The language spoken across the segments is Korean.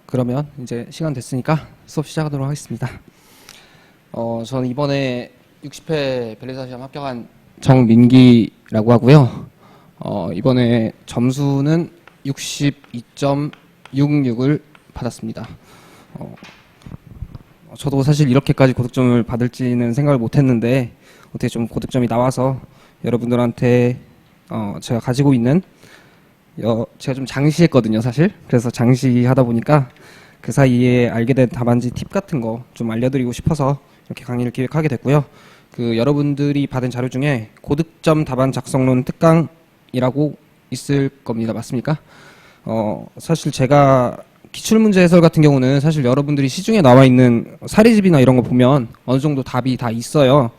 그러면 이제 시간 됐으니까 수업 시작하도록 하겠습니다. 저는 이번에 60회 변리사 시험 합격한 정민기라고 하고요. 이번에 점수는 62.66을 받았습니다. 저도 사실 이렇게까지 고득점을 받을지는 생각을 못했는데 어떻게 좀 고득점이 나와서 여러분들한테 제가 가지고 있는 제가 좀 장시했거든요, 사실. 그래서 장시하다 보니까 그 사이에 알게 된 답안지 팁 같은 거 좀 알려드리고 싶어서 이렇게 강의를 기획하게 됐고요. 여러분들이 받은 자료 중에 고득점 답안 작성론 특강이라고 있을 겁니다. 맞습니까? 사실 제가 기출문제 해설 같은 경우는 사실 여러분들이 시중에 나와 있는 사례집이나 이런 거 보면 어느 정도 답이 다 있어요.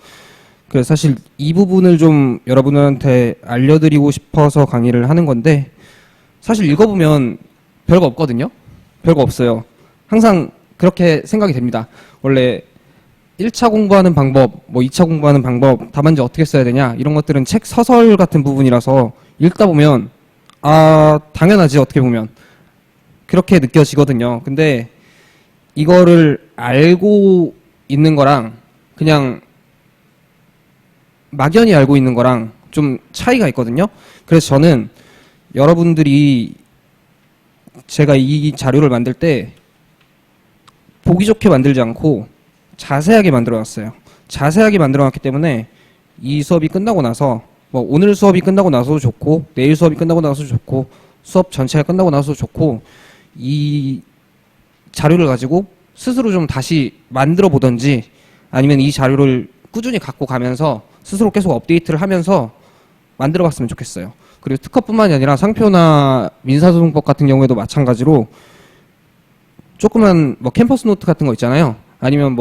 그래서 사실 이 부분을 좀 여러분들한테 알려드리고 싶어서 강의를 하는 건데, 사실 읽어보면 별거 없거든요. 별거 없어요. 항상 그렇게 생각이 됩니다. 원래 1차 공부하는 방법, 2차 공부하는 방법, 답안지 어떻게 써야 되냐, 이런 것들은 책 서설 같은 부분이라서 읽다 보면 당연하지, 어떻게 보면 그렇게 느껴지거든요. 근데 이거를 알고 있는 거랑 그냥 막연히 알고 있는 거랑 좀 차이가 있거든요. 그래서 저는 여러분들이 제가 이 자료를 만들 때 보기 좋게 만들지 않고 자세하게 만들어 놨어요. 자세하게 만들어 놨기 때문에 이 수업이 끝나고 나서 오늘 수업이 끝나고 나서도 좋고 내일 수업이 끝나고 나서도 좋고 수업 전체가 끝나고 나서도 좋고, 이 자료를 가지고 스스로 좀 다시 만들어 보던지 아니면 이 자료를 꾸준히 갖고 가면서 스스로 계속 업데이트를 하면서 만들어 갔으면 좋겠어요. 그리고 특허뿐만이 아니라 상표나 민사소송법 같은 경우에도 마찬가지로 조그만 캠퍼스 노트 같은 거 있잖아요. 아니면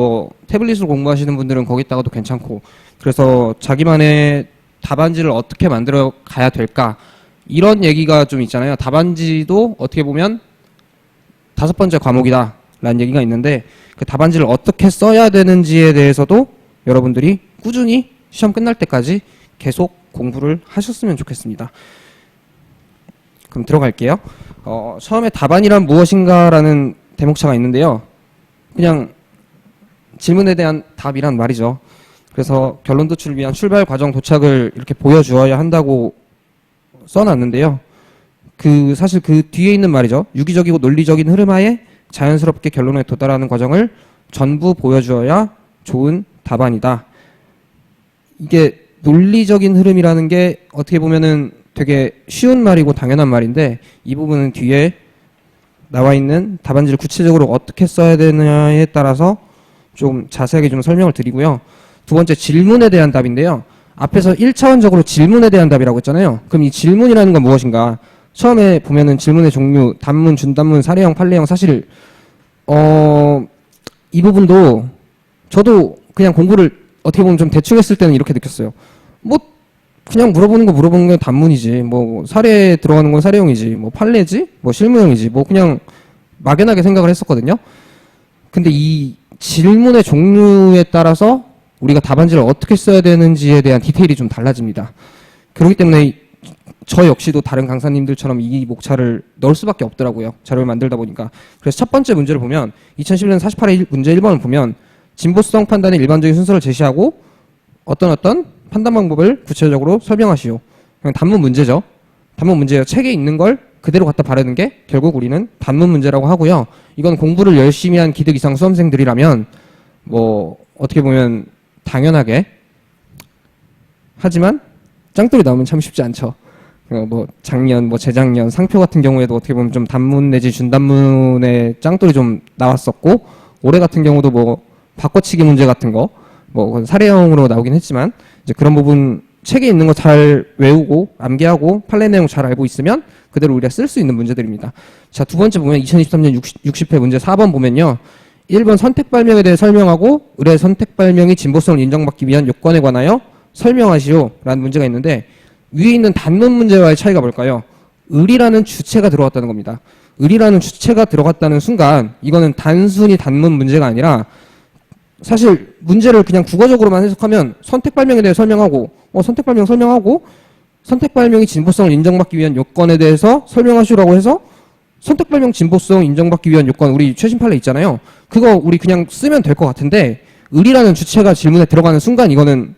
태블릿으로 공부하시는 분들은 거기다가도 괜찮고, 그래서 자기만의 답안지를 어떻게 만들어 가야 될까, 이런 얘기가 좀 있잖아요. 답안지도 어떻게 보면 5번째 과목이다 라는 얘기가 있는데, 그 답안지를 어떻게 써야 되는지에 대해서도 여러분들이 꾸준히 시험 끝날 때까지 계속 공부를 하셨으면 좋겠습니다. 그럼 들어갈게요. 처음에 답안이란 무엇인가라는 대목차가 있는데요. 그냥 질문에 대한 답이란 말이죠. 그래서 결론 도출을 위한 출발 과정 도착을 이렇게 보여주어야 한다고 써놨는데요. 사실 그 뒤에 있는 말이죠. 유기적이고 논리적인 흐름하에 자연스럽게 결론에 도달하는 과정을 전부 보여주어야 좋은 답안이다. 이게 논리적인 흐름이라는 게 어떻게 보면은 되게 쉬운 말이고 당연한 말인데, 이 부분은 뒤에 나와 있는 답안지를 구체적으로 어떻게 써야 되느냐에 따라서 좀 자세하게 좀 설명을 드리고요. 두 번째, 질문에 대한 답인데요. 앞에서 1차원적으로 질문에 대한 답이라고 했잖아요. 그럼 이 질문이라는 건 무엇인가? 처음에 보면은 질문의 종류, 단문, 준단문, 사례형, 판례형, 사실 이 부분도 저도 그냥 공부를 어떻게 보면 좀 대충 했을 때는 이렇게 느꼈어요. 그냥 물어보는 건 단문이지, 사례에 들어가는 건 사례형이지, 판례지, 실무형이지, 그냥 막연하게 생각을 했었거든요. 근데 이 질문의 종류에 따라서 우리가 답안지를 어떻게 써야 되는지에 대한 디테일이 좀 달라집니다. 그렇기 때문에 저 역시도 다른 강사님들처럼 이 목차를 넣을 수밖에 없더라고요. 자료를 만들다 보니까. 그래서 첫 번째 문제를 보면 2011년 48회 문제 1번을 보면 진보성 판단의 일반적인 순서를 제시하고 어떤 판단 방법을 구체적으로 설명하시오. 그냥 단문 문제죠. 단문 문제예요. 책에 있는 걸 그대로 갖다 바르는 게 결국 우리는 단문 문제라고 하고요. 이건 공부를 열심히 한 기득 이상 수험생들이라면 어떻게 보면 당연하게, 하지만 짱돌이 나오면 참 쉽지 않죠. 작년, 재작년 상표 같은 경우에도 어떻게 보면 좀 단문 내지 준단문의 짱돌이 좀 나왔었고, 올해 같은 경우도 바꿔치기 문제 같은 거, 사례형으로 나오긴 했지만, 이제 그런 부분 책에 있는 거 잘 외우고 암기하고 판례 내용 잘 알고 있으면 그대로 우리가 쓸 수 있는 문제들입니다. 자, 두 번째 보면 2023년 60회 문제 4번 보면요. 1번 선택 발명에 대해 설명하고 의뢰 선택 발명이 진보성을 인정받기 위한 요건에 관하여 설명하시오 라는 문제가 있는데, 위에 있는 단문 문제와의 차이가 뭘까요? 을이라는 주체가 들어갔다는 겁니다. 을이라는 주체가 들어갔다는 순간 이거는 단순히 단문 문제가 아니라, 사실 문제를 그냥 국어적으로만 해석하면 선택 발명에 대해 설명하고 선택 발명 설명하고 선택 발명이 진보성을 인정받기 위한 요건에 대해서 설명하시라고 해서 선택 발명 진보성 인정받기 위한 요건 우리 최신 판례 있잖아요. 그거 우리 그냥 쓰면 될 것 같은데 을이라는 주체가 질문에 들어가는 순간 이거는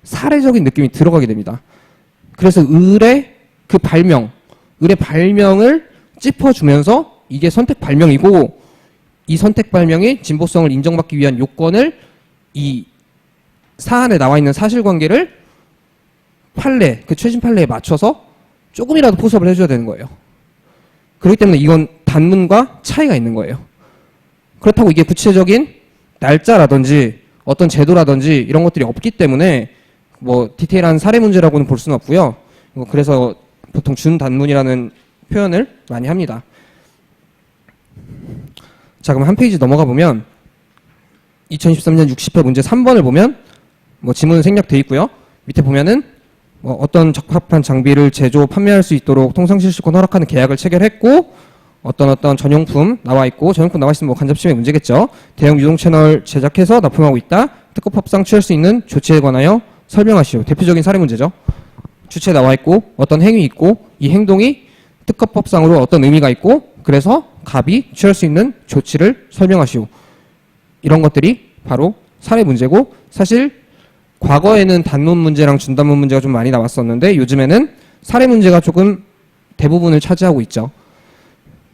사례적인 느낌이 들어가게 됩니다. 그래서 을의 발명을 짚어주면서 이게 선택 발명이고 이 선택 발명이 진보성을 인정받기 위한 요건을 이 사안에 나와 있는 사실관계를 판례, 그 최신 판례에 맞춰서 조금이라도 포섭을 해줘야 되는 거예요. 그렇기 때문에 이건 단문과 차이가 있는 거예요. 그렇다고 이게 구체적인 날짜라든지 어떤 제도라든지 이런 것들이 없기 때문에 뭐 디테일한 사례 문제라고는 볼 수는 없고요. 그래서 보통 준단문이라는 표현을 많이 합니다. 자, 그럼 한 페이지 넘어가 보면 2013년 60회 문제 3번을 보면 뭐 지문은 생략돼 있고요. 밑에 보면은 뭐 어떤 적합한 장비를 제조, 판매할 수 있도록 통상실시권 허락하는 계약을 체결했고 어떤 전용품 나와 있고 전용품 나와 있으면 뭐 간접침해 문제겠죠. 대형 유동 채널 제작해서 납품하고 있다. 특허법상 취할 수 있는 조치에 관하여 설명하시오. 대표적인 사례 문제죠. 주체 나와 있고 어떤 행위 있고 이 행동이 특허법상으로 어떤 의미가 있고 그래서 갑이 취할 수 있는 조치를 설명하시오. 이런 것들이 바로 사례 문제고 사실 과거에는 단문 문제랑 준단문 문제가 좀 많이 나왔었는데 요즘에는 사례 문제가 조금 대부분을 차지하고 있죠.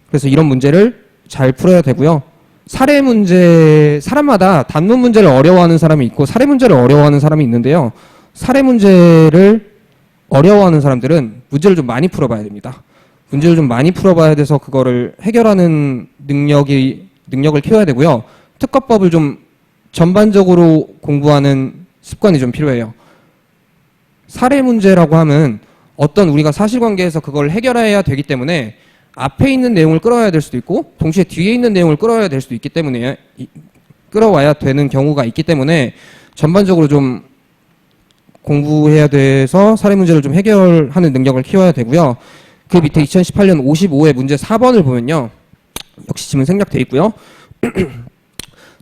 그래서 이런 문제를 잘 풀어야 되고요. 사례 문제, 사람마다 단문 문제를 어려워하는 사람이 있고 사례 문제를 어려워하는 사람이 있는데요. 사례 문제를 어려워하는 사람들은 문제를 좀 많이 풀어봐야 됩니다. 문제를 좀 많이 풀어봐야 돼서 그거를 해결하는 능력을 키워야 되고요. 특허법을 좀 전반적으로 공부하는 습관이 좀 필요해요. 사례 문제라고 하면 어떤 우리가 사실관계에서 그걸 해결해야 되기 때문에 앞에 있는 내용을 끌어와야 될 수도 있고 동시에 뒤에 있는 내용을 끌어와야 될 수도 있기 때문에 끌어와야 되는 경우가 있기 때문에 전반적으로 좀 공부해야 돼서 사례 문제를 좀 해결하는 능력을 키워야 되고요. 그 밑에 2018년 55회 문제 4번을 보면요. 역시 지문 생략돼 있고요.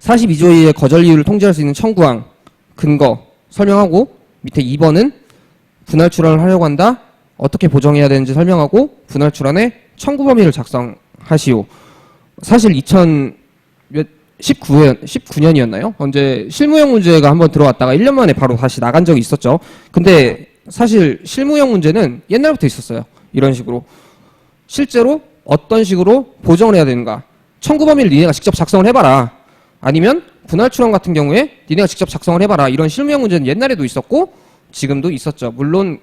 42조 2의 거절 이유를 통제할 수 있는 청구항, 근거 설명하고 밑에 2번은 분할 출원을 하려고 한다. 어떻게 보정해야 되는지 설명하고 분할 출원의 청구 범위를 작성하시오. 사실 19년이었나요? 언제 실무형 문제가 한번 들어왔다가 1년 만에 바로 다시 나간 적이 있었죠. 근데 사실 실무형 문제는 옛날부터 있었어요. 이런 식으로. 실제로 어떤 식으로 보정을 해야 되는가. 청구 범위를 니네가 직접 작성을 해봐라. 아니면 분할 출원 같은 경우에 니네가 직접 작성을 해봐라. 이런 실무형 문제는 옛날에도 있었고 지금도 있었죠. 물론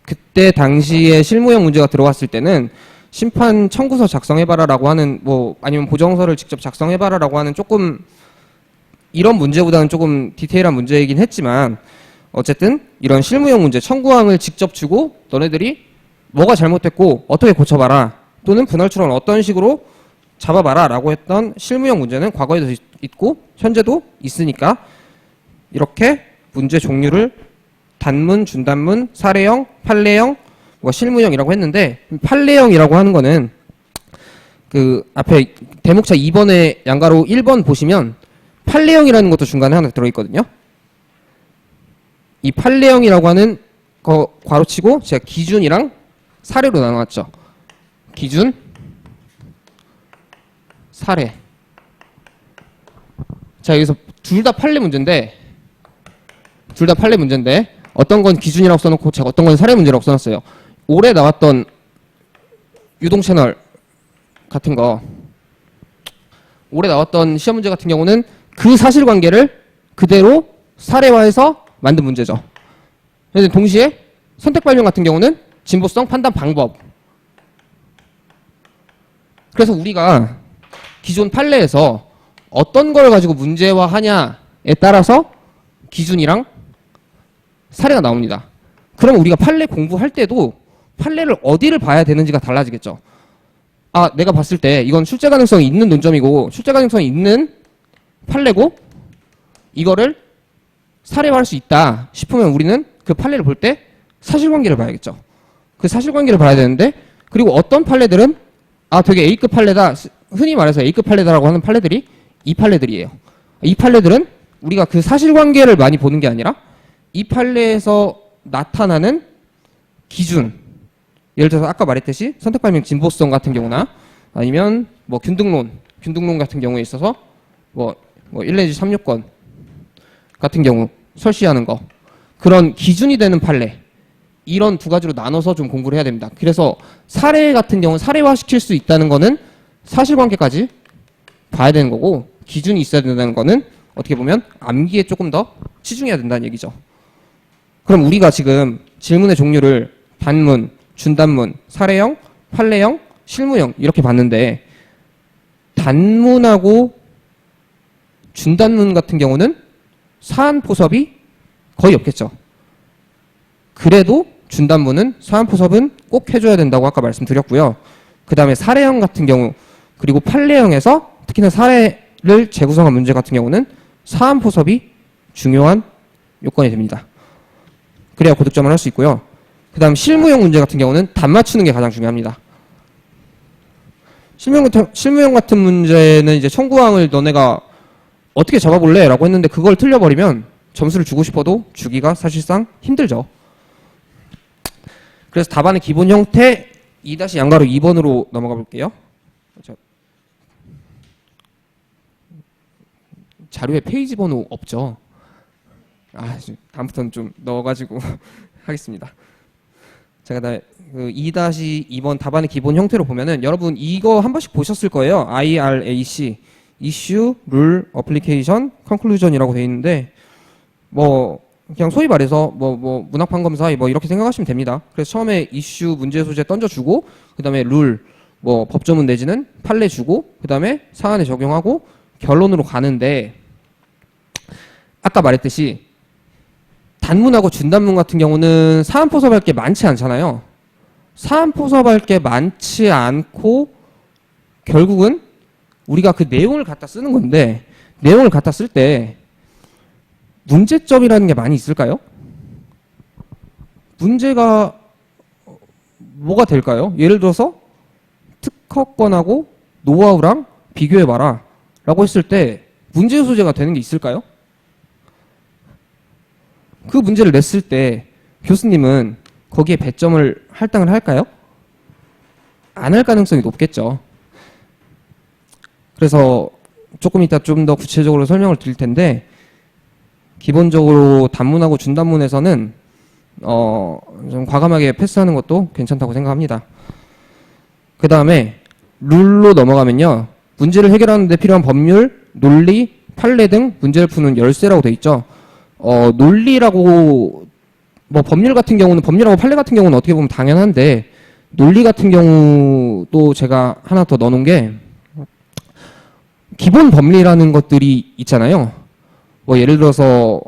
그때 당시에 실무형 문제가 들어왔을 때는 심판 청구서 작성해봐라라고 하는 뭐 아니면 보정서를 직접 작성해봐라라고 하는 조금 이런 문제보다는 조금 디테일한 문제이긴 했지만 어쨌든 이런 실무형 문제 청구항을 직접 주고 너네들이 뭐가 잘못됐고 어떻게 고쳐봐라 또는 분할 출원 어떤 식으로 잡아봐라 라고 했던 실무형 문제는 과거에도 있고 현재도 있으니까 이렇게 문제 종류를 단문, 준단문, 사례형, 판례형, 뭐 실무형이라고 했는데 판례형이라고 하는 거는 그 앞에 대목차 2번의 양가로 1번 보시면 판례형이라는 것도 중간에 하나 들어있거든요. 이 판례형이라고 하는 거 괄호치고 제가 기준이랑 사례로 나눠놨죠. 기준, 사례. 자, 여기서 둘 다 판례 문제인데 어떤 건 기준이라고 써놓고 제가 어떤 건 사례 문제라고 써놨어요. 올해 나왔던 유동 채널 같은 거 올해 나왔던 시험 문제 같은 경우는 그 사실관계를 그대로 사례화해서 만든 문제죠. 그런데 동시에 선택 발명 같은 경우는 진보성 판단 방법. 그래서 우리가 기존 판례에서 어떤 걸 가지고 문제화하냐에 따라서 기준이랑 사례가 나옵니다. 그럼 우리가 판례 공부할 때도 판례를 어디를 봐야 되는지가 달라지겠죠. 아, 내가 봤을 때 이건 출제 가능성이 있는 논점이고 출제 가능성이 있는 판례고 이거를 사례화할 수 있다 싶으면 우리는 그 판례를 볼 때 사실관계를 봐야겠죠. 그 사실관계를 봐야 되는데 그리고 어떤 판례들은 아 되게 A급 판례다 흔히 말해서 A급 판례다라고 하는 판례들이 이 판례들이에요. 이 판례들은 우리가 그 사실관계를 많이 보는 게 아니라 이 판례에서 나타나는 기준 예를 들어서 아까 말했듯이 선택 발명 진보성 같은 경우나 아니면 뭐 균등론 같은 경우에 있어서 뭐 1 내지 3요건 같은 경우 설시하는 거, 그런 기준이 되는 판례, 이런 두 가지로 나눠서 좀 공부를 해야 됩니다. 그래서 사례 같은 경우 사례화시킬 수 있다는 거는 사실관계까지 봐야 되는 거고, 기준이 있어야 된다는 거는 어떻게 보면 암기에 조금 더 치중해야 된다는 얘기죠. 그럼 우리가 지금 질문의 종류를 단문, 준단문, 사례형, 판례형, 실무형 이렇게 봤는데, 단문하고 준단문 같은 경우는 사안포섭이 거의 없겠죠. 그래도 준단문은 사안포섭은 꼭 해줘야 된다고 아까 말씀드렸고요. 그 다음에 사례형 같은 경우, 그리고 판례형에서 특히나 사례를 재구성한 문제 같은 경우는 사안포섭이 중요한 요건이 됩니다. 그래야 고득점을 할 수 있고요. 그 다음 실무형 문제 같은 경우는 답 맞추는 게 가장 중요합니다. 실무형 같은 문제는 이제 청구항을 너네가 어떻게 잡아볼래? 라고 했는데 그걸 틀려버리면 점수를 주고 싶어도 주기가 사실상 힘들죠. 그래서 답안의 기본 형태 2-양가로 2번으로 넘어가 볼게요. 자료에 페이지 번호 없죠? 다음부터는 좀 넣어가지고 하겠습니다. 제가 그 2-2번 답안의 기본 형태로 보면은 여러분 이거 한 번씩 보셨을 거예요. IRAC, Issue, Rule, Application, Conclusion이라고 되어 있는데, 뭐 그냥 소위 말해서 뭐 문학판 검사 뭐 이렇게 생각하시면 됩니다. 그래서 처음에 이슈 문제 소재 던져주고, 그 다음에 룰, 뭐 법조문 내지는 판례 주고, 그 다음에 사안에 적용하고 결론으로 가는데, 아까 말했듯이 단문하고 준단문 같은 경우는 사안포섭할 게 많지 않잖아요. 사안포섭할 게 많지 않고 결국은 우리가 그 내용을 갖다 쓰는 건데, 내용을 갖다 쓸 때 문제점이라는 게 많이 있을까요? 문제가 뭐가 될까요? 예를 들어서 특허권하고 노하우랑 비교해봐라 라고 했을 때 문제 소재가 되는 게 있을까요? 그 문제를 냈을 때 교수님은 거기에 배점을 할당을 할까요? 안 할 가능성이 높겠죠. 그래서 조금 이따 좀 더 구체적으로 설명을 드릴 텐데, 기본적으로 단문하고 준단문에서는 좀 과감하게 패스하는 것도 괜찮다고 생각합니다. 그 다음에 룰로 넘어가면요, 문제를 해결하는 데 필요한 법률, 논리, 판례 등 문제를 푸는 열쇠라고 돼 있죠. 논리라고, 뭐 법률 같은 경우는, 법률하고 판례 같은 경우는 어떻게 보면 당연한데, 논리 같은 경우도 제가 하나 더 넣어놓은 게, 기본 법리라는 것들이 있잖아요. 뭐 예를 들어서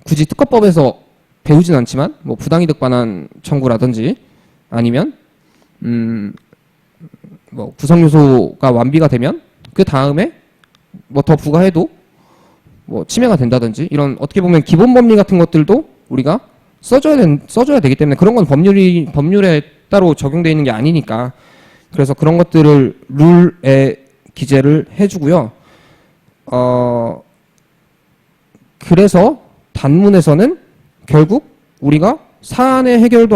굳이 특허법에서 배우진 않지만 뭐 부당이득 반환 청구라든지, 아니면 뭐 구성 요소가 완비가 되면 그 다음에 뭐 더 부과해도 뭐 침해가 된다든지, 이런 어떻게 보면 기본 법리 같은 것들도 우리가 써줘야 되기 때문에, 그런 건 법률에 따로 적용되어 있는 게 아니니까, 그래서 그런 것들을 룰에 기재를 해주고요. 그래서 단문에서는 결국 우리가 사안의 해결도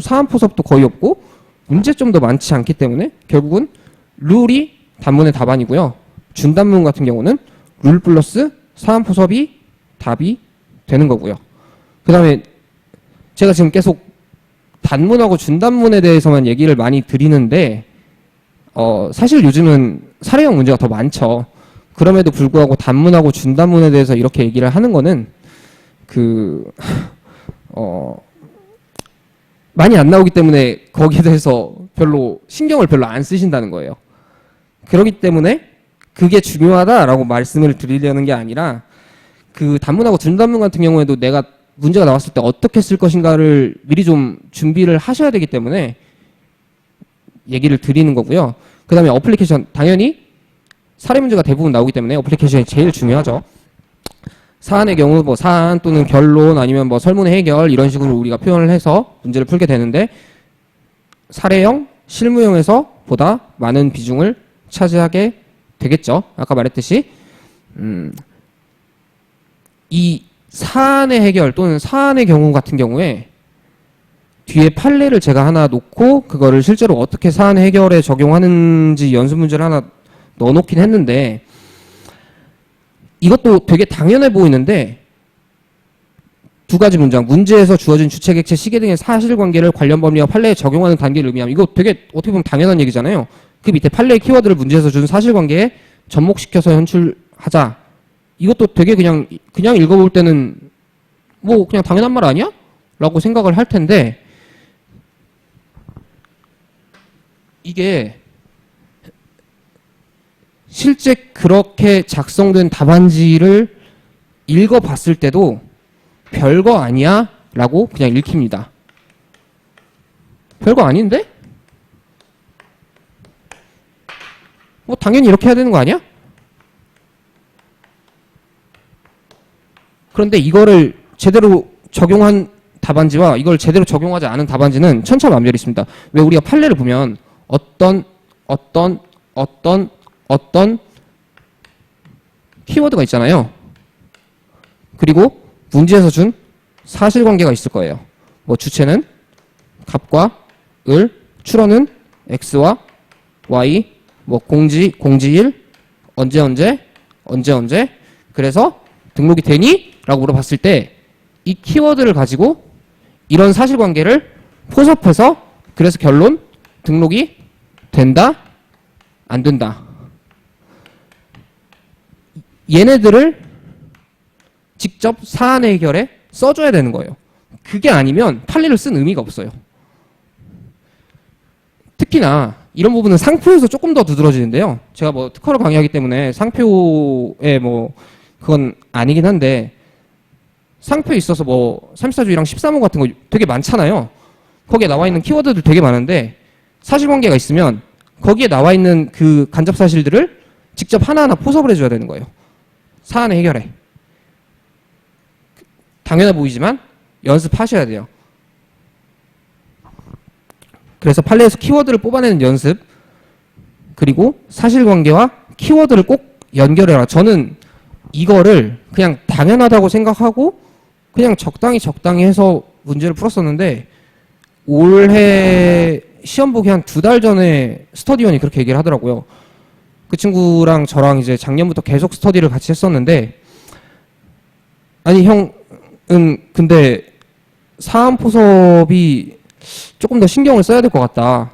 사안 포섭도 거의 없고 문제점도 많지 않기 때문에 결국은 룰이 단문의 답안이고요. 준단문 같은 경우는 룰 플러스 사안 포섭이 답이 되는 거고요. 그 다음에 제가 지금 계속 단문하고 준단문에 대해서만 얘기를 많이 드리는데, 사실 요즘은 사례형 문제가 더 많죠. 그럼에도 불구하고 단문하고 준단문에 대해서 이렇게 얘기를 하는 거는 많이 안 나오기 때문에 거기에 대해서 신경을 별로 안 쓰신다는 거예요. 그렇기 때문에 그게 중요하다라고 말씀을 드리려는 게 아니라, 그 단문하고 준단문 같은 경우에도 내가 문제가 나왔을 때 어떻게 쓸 것인가를 미리 좀 준비를 하셔야 되기 때문에 얘기를 드리는 거고요. 그 다음에 어플리케이션, 당연히 사례 문제가 대부분 나오기 때문에 어플리케이션이 제일 중요하죠. 사안의 경우 뭐 사안 또는 결론, 아니면 뭐 설문의 해결, 이런 식으로 우리가 표현을 해서 문제를 풀게 되는데, 사례형, 실무형에서 보다 많은 비중을 차지하게 되겠죠. 아까 말했듯이 이 사안의 해결 또는 사안의 경우 같은 경우에 뒤에 판례를 제가 하나 놓고 그거를 실제로 어떻게 사안 해결에 적용하는지 연습 문제를 하나 넣어놓긴 했는데 이것도 되게 당연해 보이는데 두 가지 문장. 문제에서 주어진 주체, 객체, 시계 등의 사실관계를 관련 법리와 판례에 적용하는 단계를 의미함. 이거 되게 어떻게 보면 당연한 얘기잖아요. 그 밑에 판례의 키워드를 문제에서 준 사실관계에 접목시켜서 현출하자. 이것도 되게 그냥 읽어볼 때는 뭐 그냥 당연한 말 아니야? 라고 생각을 할 텐데 이게 실제 그렇게 작성된 답안지를 읽어봤을 때도 별거 아니야? 라고 그냥 읽힙니다. 별거 아닌데? 뭐 당연히 이렇게 해야 되는 거 아니야? 그런데 이거를 제대로 적용한 답안지와 이걸 제대로 적용하지 않은 답안지는 천차만별이 있습니다. 왜 우리가 판례를 보면 어떤 키워드가 있잖아요. 그리고 문제에서 준 사실관계가 있을 거예요. 뭐 주체는 갑과 을, 출원은 x와 y, 뭐 공지일, 언제, 그래서 등록이 되니? 라고 물어봤을 때 이 키워드를 가지고 이런 사실관계를 포섭해서 그래서 결론 등록이 된다? 안 된다? 얘네들을 직접 사안 해결에 써줘야 되는 거예요. 그게 아니면 판례를 쓴 의미가 없어요. 특히나 이런 부분은 상표에서 조금 더 두드러지는데요. 제가 뭐 특허를 강의하기 때문에 상표에 뭐 그건 아니긴 한데 상표에 있어서 뭐 34주의랑 13호 같은 거 되게 많잖아요. 거기에 나와 있는 키워드들 되게 많은데 사실관계가 있으면 거기에 나와 있는 그 간접 사실들을 직접 하나하나 포섭을 해줘야 되는 거예요. 사안의 해결에. 당연해 보이지만 연습하셔야 돼요. 그래서 판례에서 키워드를 뽑아내는 연습 그리고 사실관계와 키워드를 꼭 연결해라. 저는 이거를 그냥 당연하다고 생각하고 그냥 적당히 해서 문제를 풀었었는데 올해 시험 보기 한 2달 전에 스터디원이 그렇게 얘기를 하더라고요. 그 친구랑 저랑 이제 작년부터 계속 스터디를 같이 했었는데 아니 형은 근데 사안 포섭이 조금 더 신경을 써야 될 것 같다.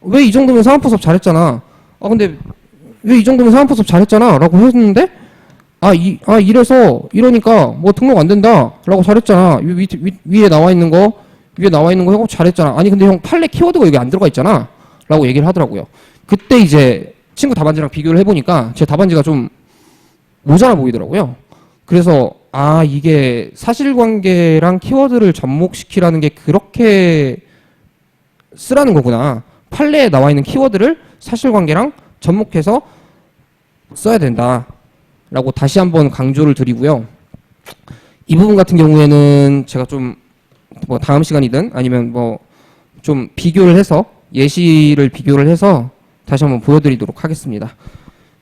왜 이 정도면 사안 포섭 잘했잖아. 근데 왜 이 정도면 사안 포섭 잘했잖아. 라고 했는데 이러니까 뭐 등록 안 된다. 라고 잘했잖아. 위에 나와 있는 거 하고 잘했잖아. 아니 근데 형 판례 키워드가 여기 안 들어가 있잖아. 라고 얘기를 하더라고요. 그때 이제 친구 답안지랑 비교를 해보니까 제 답안지가 좀 모자라 보이더라고요. 그래서 이게 사실관계랑 키워드를 접목시키라는 게 그렇게 쓰라는 거구나. 판례에 나와 있는 키워드를 사실관계랑 접목해서 써야 된다. 라고 다시 한번 강조를 드리고요. 이 부분 같은 경우에는 제가 좀 뭐 다음 시간이든 아니면 뭐 좀 비교를 해서 예시를 비교를 해서 다시 한번 보여드리도록 하겠습니다.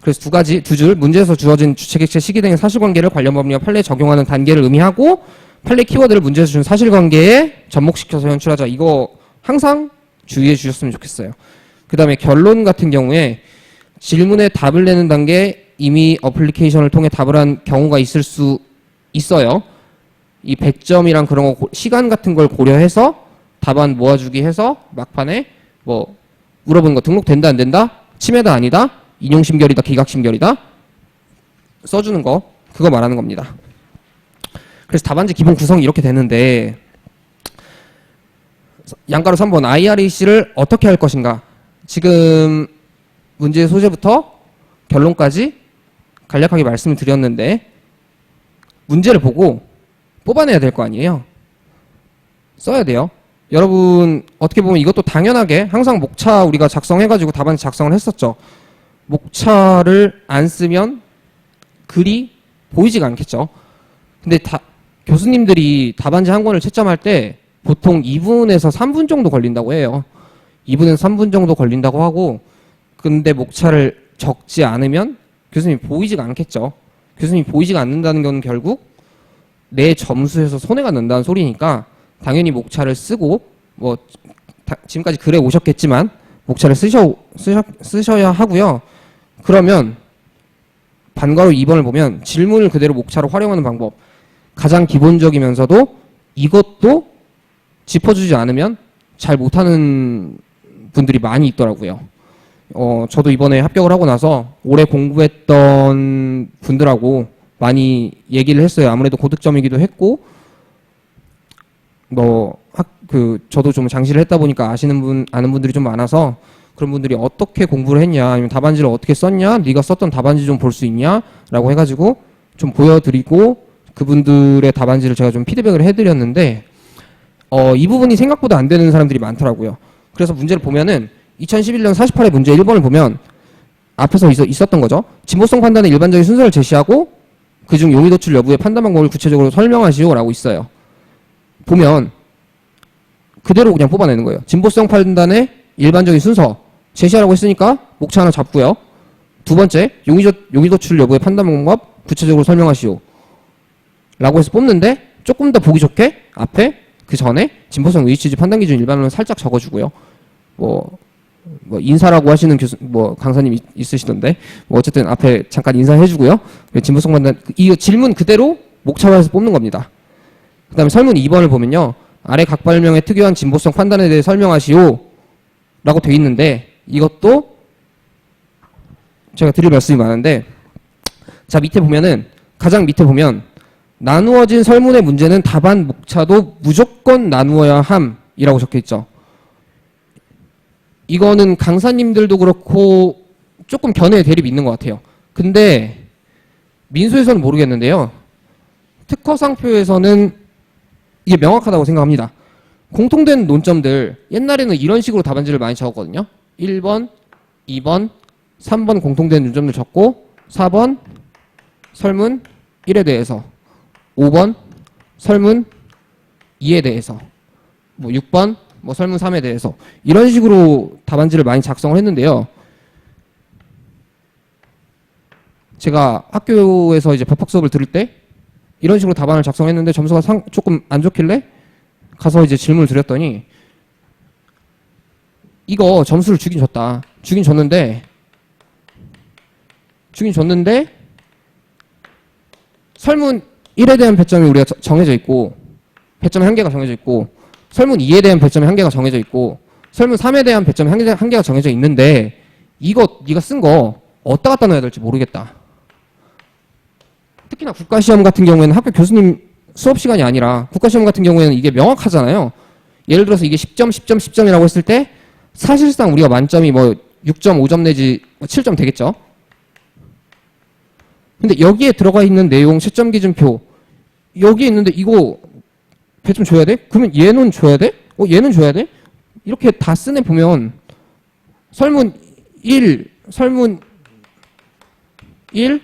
그래서 두 줄 문제에서 주어진 주체, 객체, 시기 등의 사실관계를 관련 법리와 판례에 적용하는 단계를 의미하고 판례 키워드를 문제에서 준 사실관계에 접목시켜서 연출하자. 이거 항상 주의해 주셨으면 좋겠어요. 그 다음에 결론 같은 경우에 질문에 답을 내는 단계 이미 어플리케이션을 통해 답을 한 경우가 있을 수 있어요. 이 배점이랑 그런 거 시간 같은 걸 고려해서 답안 모아주기 해서 막판에 뭐 물어보는 거 등록된다 안 된다? 침해다 아니다? 인용심결이다 기각심결이다? 써주는 거 그거 말하는 겁니다. 그래서 답안지 기본 구성이 이렇게 되는데 양가로 3번 IRAC를 어떻게 할 것인가. 지금 문제의 소재부터 결론까지 간략하게 말씀을 드렸는데 문제를 보고 뽑아내야 될 거 아니에요. 써야 돼요. 여러분 어떻게 보면 이것도 당연하게 항상 목차 우리가 작성해가지고 답안지 작성을 했었죠. 목차를 안 쓰면 글이 보이지가 않겠죠. 근데 교수님들이 답안지 한 권을 채점할 때 보통 2분에서 3분 정도 걸린다고 해요. 2분에서 3분 정도 걸린다고 하고 근데 목차를 적지 않으면 교수님이 보이지가 않겠죠. 교수님이 보이지가 않는다는 건 결국 내 점수에서 손해가 난다는 소리니까 당연히 목차를 쓰고 뭐 지금까지 글에 오셨겠지만 목차를 쓰셔야 하고요. 그러면 반괄호 2번을 보면 질문을 그대로 목차로 활용하는 방법, 가장 기본적이면서도 이것도 짚어주지 않으면 잘 못하는 분들이 많이 있더라고요. 저도 이번에 합격을 하고 나서 오래 공부했던 분들하고 많이 얘기를 했어요. 아무래도 고득점이기도 했고, 저도 좀 장시를 했다 보니까 아는 분들이 좀 많아서 그런 분들이 어떻게 공부를 했냐, 아니면 답안지를 어떻게 썼냐, 네가 썼던 답안지 좀 볼 수 있냐? 라고 해가지고 좀 보여드리고 그분들의 답안지를 제가 좀 피드백을 해드렸는데, 이 부분이 생각보다 안 되는 사람들이 많더라고요. 그래서 문제를 보면은 2011년 48회 문제 1번을 보면 앞에서 있었던 거죠. 진보성 판단의 일반적인 순서를 제시하고 그중 용의 도출 여부의 판단 방법을 구체적으로 설명하시오 라고 있어요. 보면 그대로 그냥 뽑아내는 거예요. 진보성 판단의 일반적인 순서 제시하라고 했으니까 목차 하나 잡고요. 두 번째, 용의 도출 여부의 판단 방법 구체적으로 설명하시오 라고 해서 뽑는데, 조금 더 보기 좋게 앞에 그 전에 진보성 의의취지 판단 기준 일반론을 살짝 적어주고요. 뭐 인사라고 하시는 강사님 있으시던데, 어쨌든 앞에 잠깐 인사해주고요. 진보성 판단, 이 질문 그대로 목차화해서 뽑는 겁니다. 그 다음에 설문 2번을 보면요, 아래 각 발명의 특유한 진보성 판단에 대해 설명하시오 라고 돼 있는데, 이것도 제가 드릴 말씀이 많은데, 자, 가장 밑에 보면 나누어진 설문의 문제는 답안 목차도 무조건 나누어야 함이라고 적혀 있죠. 이거는 강사님들도 그렇고 조금 견해의 대립이 있는 것 같아요. 근데 민수에서는 모르겠는데요. 특허상표에서는 이게 명확하다고 생각합니다. 공통된 논점들, 옛날에는 이런 식으로 답안지를 많이 적었거든요. 1번, 2번, 3번 공통된 논점들 적고, 4번 설문 1에 대해서, 5번 설문 2에 대해서, 6번 설문 3에 대해서, 이런 식으로 답안지를 많이 작성을 했는데요. 제가 학교에서 이제 법학 수업을 들을 때 이런 식으로 답안을 작성했는데 점수가 조금 안 좋길래 가서 이제 질문을 드렸더니, 이거 점수를 주긴 줬다. 주긴 줬는데 설문 1에 대한 배점이 우리가 정해져 있고, 배점의 한계가 정해져 있고, 설문 2에 대한 배점의 한계가 정해져 있고, 설문 3에 대한 배점의 한계가 정해져 있는데, 이거 네가 쓴 거 어디다 갖다 넣어야 될지 모르겠다. 특히나 국가시험 같은 경우에는 학교 교수님 수업 시간이 아니라 국가시험 같은 경우에는 이게 명확하잖아요. 예를 들어서 이게 10점, 10점, 10점이라고 했을 때 사실상 우리가 만점이 6점, 5점 내지 7점 되겠죠. 근데 여기에 들어가 있는 내용, 채점 기준표 여기에 있는데 이거 배점 줘야 돼? 그러면 얘는 줘야 돼? 얘는 줘야 돼? 이렇게 다 쓰네 보면 설문 1, 설문 1,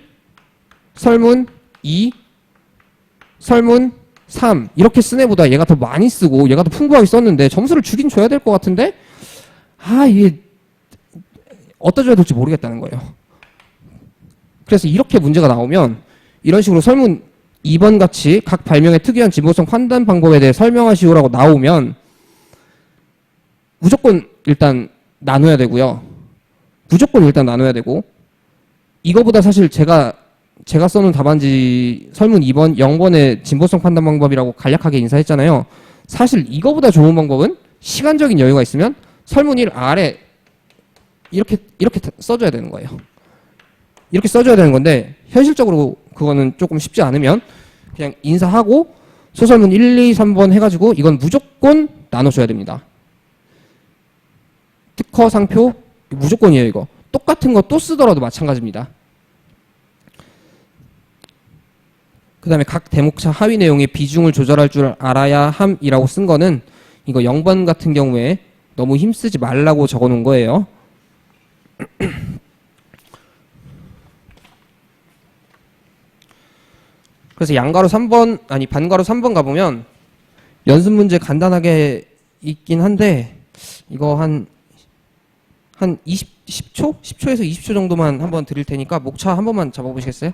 설문 2, 설문 3 이렇게 쓴 애보다 얘가 더 많이 쓰고 얘가 더 풍부하게 썼는데 점수를 주긴 줘야 될 것 같은데, 이게 어디다 줘야 될지 모르겠다는 거예요. 그래서 이렇게 문제가 나오면 이런 식으로 설문 2번 같이 각 발명의 특이한 진보성 판단 방법에 대해 설명하시오라고 나오면 무조건 일단 나눠야 되고요. 무조건 일단 나눠야 되고, 이거보다 사실 제가 써놓은 답안지 설문 2번 0번의 진보성 판단 방법이라고 간략하게 인사했잖아요. 사실 이거보다 좋은 방법은 시간적인 여유가 있으면 설문 1 아래 이렇게 써줘야 되는 거예요. 이렇게 써줘야 되는 건데 현실적으로 그거는 조금 쉽지 않으면 그냥 인사하고 소설문 1, 2, 3번 해가지고 이건 무조건 나눠줘야 됩니다. 특허 상표 무조건이에요. 이거 똑같은 거 또 쓰더라도 마찬가지입니다. 그 다음에 각 대목차 하위 내용의 비중을 조절할 줄 알아야 함이라고 쓴 거는 이거 0번 같은 경우에 너무 힘쓰지 말라고 적어놓은 거예요. 그래서 반괄호 3번 가보면 연습 문제 간단하게 있긴 한데 이거 한 10초? 10초에서 20초 정도만 한번 드릴 테니까 목차 한 번만 잡아보시겠어요?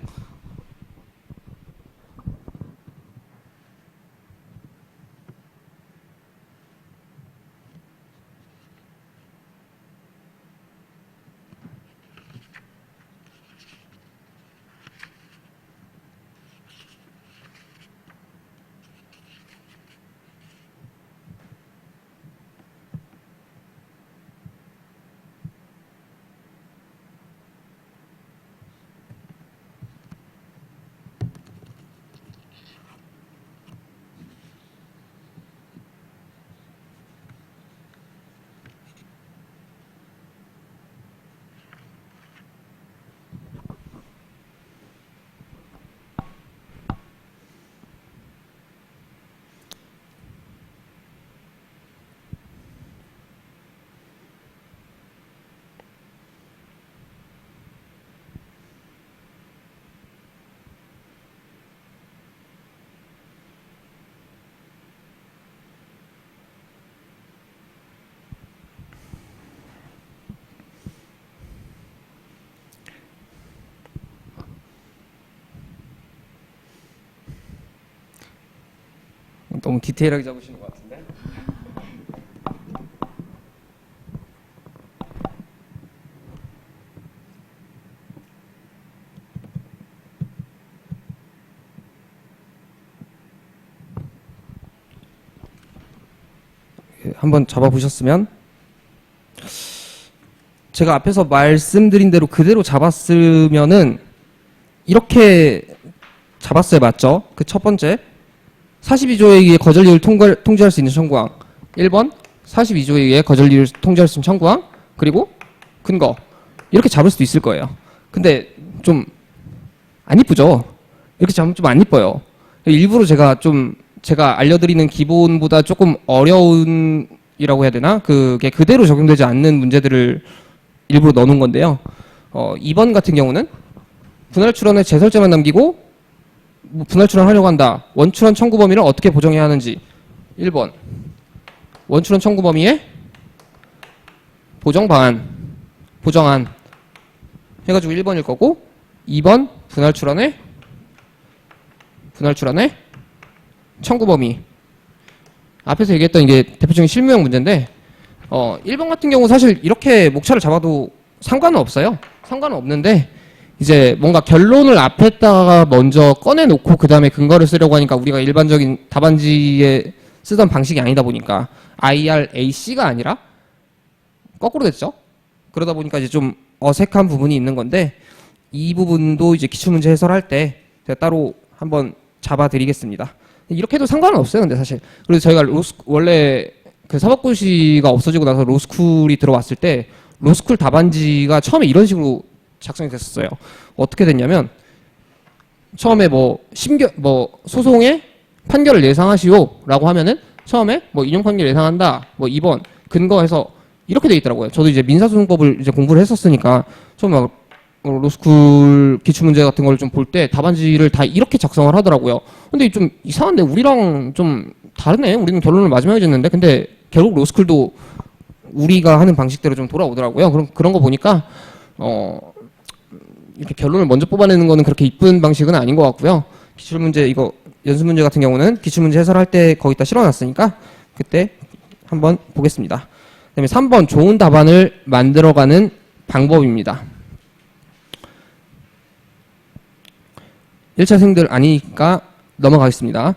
너무 디테일하게 잡으시는 것 같은데. 한번 잡아보셨으면, 제가 앞에서 말씀드린 대로 그대로 잡았으면은 이렇게 잡았어야 맞죠? 그 첫 번째 42조에 의해 거절이율을 통제할 수 있는 청구항 1번 42조에 의해 거절이율을 통제할 수 있는 청구항 그리고 근거 이렇게 잡을 수도 있을 거예요. 근데 좀 안 이쁘죠? 이렇게 잡으면 좀 안 이뻐요. 일부러 제가 알려드리는 기본보다 조금 어려운 이라고 해야 되나? 그게 그대로 적용되지 않는 문제들을 일부러 넣어놓은 건데요. 2번 같은 경우는 분할 출원에 재설제만 남기고 분할 출원하려고 한다. 원출원 청구 범위를 어떻게 보정해야 하는지. 1번 원출원 청구 범위의 보정 방안, 보정안 해가지고 1번일 거고 2번 분할 출원의 청구 범위. 앞에서 얘기했던 이게 대표적인 실무형 문제인데 1번 같은 경우 사실 이렇게 목차를 잡아도 상관은 없어요. 상관은 없는데 이제 뭔가 결론을 앞에다가 먼저 꺼내놓고 그 다음에 근거를 쓰려고 하니까 우리가 일반적인 답안지에 쓰던 방식이 아니다 보니까 IRAC가 아니라 거꾸로 됐죠. 그러다 보니까 이제 좀 어색한 부분이 있는 건데 이 부분도 이제 기출문제 해설할 때 제가 따로 한번 잡아드리겠습니다. 이렇게 해도 상관은 없어요. 근데 사실 그래서 저희가 원래 그 사법고시가 없어지고 나서 로스쿨이 들어왔을 때 로스쿨 답안지가 처음에 이런 식으로 작성이 됐었어요. 어떻게 됐냐면 처음에 소송의 판결을 예상하시오라고 하면은 처음에 인용 판결 예상한다. 2번 근거해서 이렇게 돼 있더라고요. 저도 이제 민사소송법을 이제 공부를 했었으니까 처음에 로스쿨 기출문제 같은 걸 좀 볼 때 답안지를 다 이렇게 작성을 하더라고요. 근데 좀 이상한데 우리랑 좀 다르네. 우리는 결론을 마지막에 짓는데 근데 결국 로스쿨도 우리가 하는 방식대로 좀 돌아오더라고요. 그런 거 보니까 이렇게 결론을 먼저 뽑아내는 거는 그렇게 이쁜 방식은 아닌 것 같고요. 기출문제 이거 연습문제 같은 경우는 기출문제 해설할 때 거기다 실어놨으니까 그때 한번 보겠습니다. 그다음에 3번 좋은 답안을 만들어가는 방법입니다. 1차생들 아니니까 넘어가겠습니다.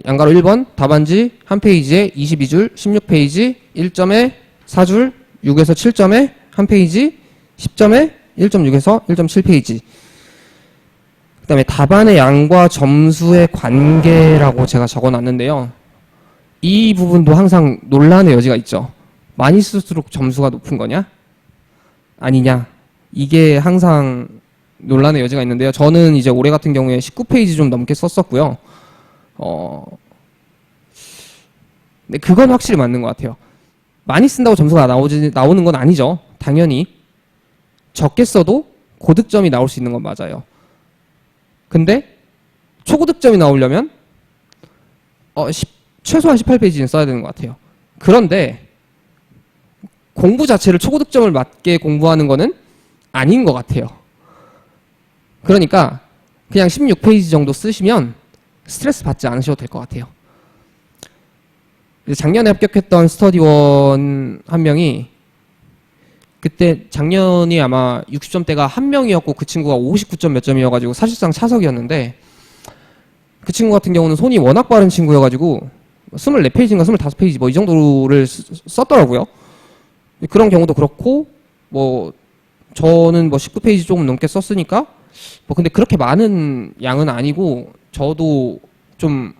양가로 1번 답안지 한 페이지에 22줄 16페이지 1점에 4줄 6에서 7점에 한 페이지 10점에 1.6에서 1.7페이지. 그 다음에 답안의 양과 점수의 관계라고 제가 적어놨는데요. 이 부분도 항상 논란의 여지가 있죠. 많이 쓸수록 점수가 높은 거냐? 아니냐? 이게 항상 논란의 여지가 있는데요. 저는 이제 올해 같은 경우에 19페이지 좀 넘게 썼었고요. 근데 그건 확실히 맞는 것 같아요. 많이 쓴다고 점수가 나오는 건 아니죠. 당연히. 적게 써도 고득점이 나올 수 있는 건 맞아요. 근데 초고득점이 나오려면 최소한 18페이지는 써야 되는 것 같아요. 그런데 공부 자체를 초고득점을 맞게 공부하는 거는 아닌 것 같아요. 그러니까 그냥 16페이지 정도 쓰시면 스트레스 받지 않으셔도 될 것 같아요. 작년에 합격했던 스터디원 한 명이 그때 작년이 아마 60점대가 한 명이었고 그 친구가 59점 몇 점이어가지고 사실상 차석이었는데 그 친구 같은 경우는 손이 워낙 빠른 친구여가지고 24페이지인가 25페이지 이 정도를 썼더라고요. 그런 경우도 그렇고 저는 19페이지 조금 넘게 썼으니까 근데 그렇게 많은 양은 아니고 저도 좀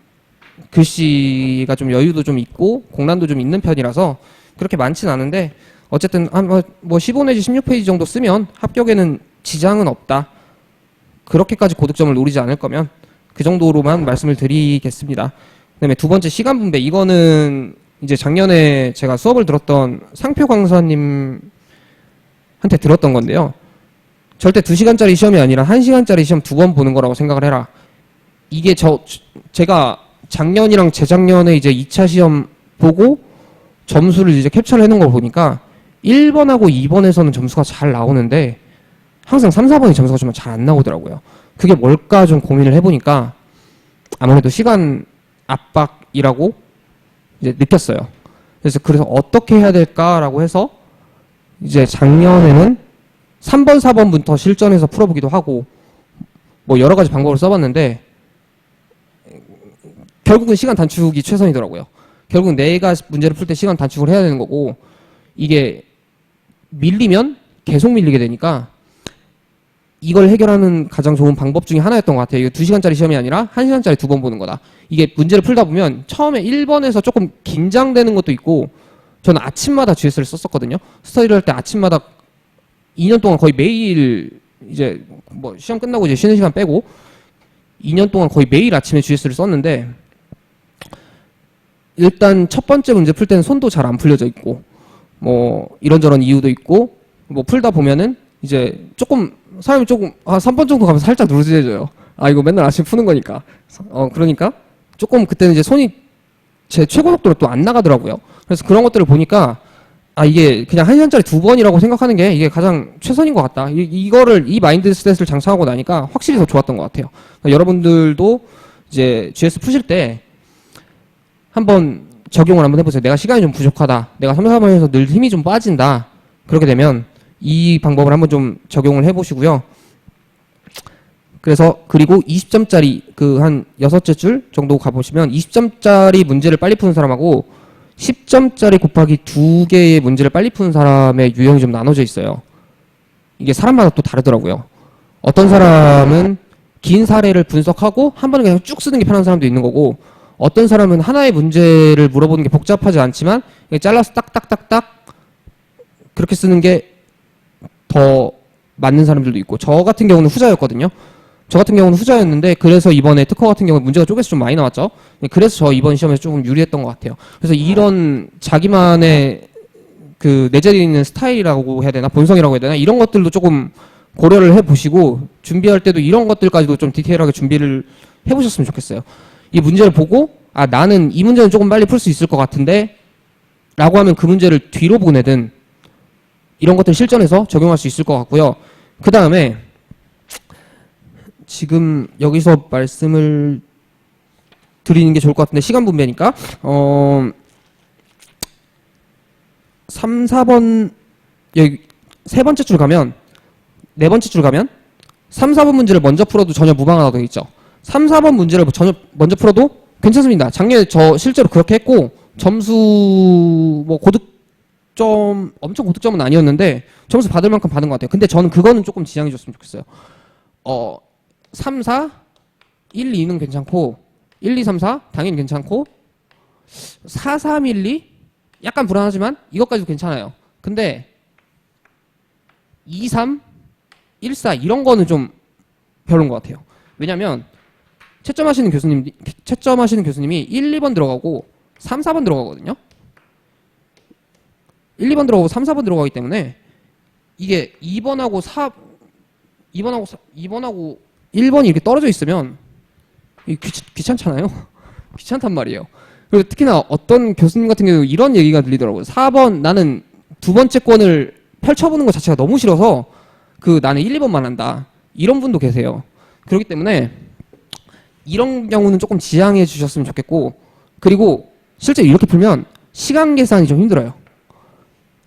글씨가 좀 여유도 좀 있고 공란도 좀 있는 편이라서 그렇게 많진 않은데 어쨌든 한 15 내지 16페이지 정도 쓰면 합격에는 지장은 없다. 그렇게까지 고득점을 노리지 않을 거면 그 정도로만 말씀을 드리겠습니다. 그다음에 두 번째 시간 분배. 이거는 이제 작년에 제가 수업을 들었던 상표 강사님한테 들었던 건데요. 절대 2시간짜리 시험이 아니라 1시간짜리 시험 2번 보는 거라고 생각을 해라. 이게 제가 작년이랑 재작년에 이제 2차 시험 보고 점수를 이제 캡처를 해놓은 걸 보니까 1번하고 2번에서는 점수가 잘 나오는데 항상 3, 4번이 점수가 좀 잘 안 나오더라고요. 그게 뭘까 좀 고민을 해보니까 아무래도 시간 압박 방법이라고 이제 느꼈어요. 그래서 어떻게 해야 될까라고 해서 이제 작년에는 3번, 4번부터 실전에서 풀어보기도 하고 뭐 여러 가지 방법을 써봤는데 결국은 시간 단축이 최선이더라고요. 결국은 내가 문제를 풀 때 시간 단축을 해야 되는 거고 이게 밀리면 계속 밀리게 되니까 이걸 해결하는 가장 좋은 방법 중에 하나였던 것 같아요. 이거 2시간짜리 시험이 아니라 1시간짜리 2번 보는 거다. 이게 문제를 풀다 보면 처음에 1번에서 조금 긴장되는 것도 있고 저는 아침마다 GS를 썼었거든요. 스터디를 할 때 아침마다 2년 동안 거의 매일 이제 뭐 시험 끝나고 이제 쉬는 시간 빼고 2년 동안 거의 매일 아침에 GS를 썼는데 일단 첫 번째 문제 풀 때는 손도 잘 안 풀려져 있고 뭐 이런저런 이유도 있고 뭐 풀다 보면은 이제 조금 사람이 조금 3번 정도 가면 살짝 누르지해져요. 이거 맨날 아침 푸는 거니까. 그러니까 조금 그때는 이제 손이 제 최고 속도로 또 안 나가더라고요. 그래서 그런 것들을 보니까 이게 그냥 1시간짜리 2번이라고 생각하는 게 이게 가장 최선인 것 같다. 이 마인드셋을 장착하고 나니까 확실히 더 좋았던 것 같아요. 그러니까 여러분들도 이제 GS 푸실 때 한번 적용을 한번 해보세요. 내가 시간이 좀 부족하다. 내가 3, 4번에서 늘 힘이 좀 빠진다. 그렇게 되면 이 방법을 한번 좀 적용을 해보시고요. 그래서 그리고 20점짜리 그 한 6째 줄 정도 가보시면 20점짜리 문제를 빨리 푸는 사람하고 10점짜리 곱하기 2개의 문제를 빨리 푸는 사람의 유형이 좀 나눠져 있어요. 이게 사람마다 또 다르더라고요. 어떤 사람은 긴 사례를 분석하고 한 번에 그냥 쭉 쓰는 게 편한 사람도 있는 거고 어떤 사람은 하나의 문제를 물어보는 게 복잡하지 않지만 잘라서 딱딱딱딱 그렇게 쓰는 게 더 맞는 사람들도 있고 저 같은 경우는 후자였거든요. 저 같은 경우는 후자였는데 그래서 이번에 특허 같은 경우에 문제가 쪼개서 좀 많이 나왔죠. 그래서 저 이번 시험에서 조금 유리했던 것 같아요. 그래서 이런 자기만의 그 내재되어 있는 스타일이라고 해야 되나 본성이라고 해야 되나 이런 것들도 조금 고려를 해보시고 준비할 때도 이런 것들까지도 좀 디테일하게 준비를 해보셨으면 좋겠어요. 이 문제를 보고 나는 이 문제는 조금 빨리 풀 수 있을 것 같은데 라고 하면 그 문제를 뒤로 보내든 이런 것들 실전에서 적용할 수 있을 것 같고요. 그 다음에 지금 여기서 말씀을 드리는 게 좋을 것 같은데 시간 분배니까 3, 4번 여기 세 번째 줄 가면 네 번째 줄 가면 3, 4번 문제를 먼저 풀어도 전혀 무방하다고 되어 있죠. 3, 4번 문제를 전혀 먼저 풀어도 괜찮습니다. 작년에 저 실제로 그렇게 했고 점수 뭐 엄청 고득점은 아니었는데 점수 받을 만큼 받은 것 같아요. 근데 저는 그거는 조금 지양해 줬으면 좋겠어요. 3, 4, 1, 2는 괜찮고 1, 2, 3, 4 당연히 괜찮고 4, 3, 1, 2 약간 불안하지만 이것까지도 괜찮아요. 근데 2, 3, 1, 4 이런 거는 좀 별론 것 같아요. 왜냐면 채점하시는 교수님이 1, 2번 들어가고 3, 4번 들어가거든요. 1, 2번 들어가고 3, 4번 들어가기 때문에 이게 2번하고 1번이 이렇게 떨어져 있으면 귀찮잖아요. 귀찮단 말이에요. 그리고 특히나 어떤 교수님 같은 경우 이런 얘기가 들리더라고요. 4번 나는 두 번째 권을 펼쳐보는 것 자체가 너무 싫어서 나는 1, 2번만 한다. 이런 분도 계세요. 그렇기 때문에 이런 경우는 조금 지양해 주셨으면 좋겠고 그리고 실제 이렇게 풀면 시간 계산이 좀 힘들어요.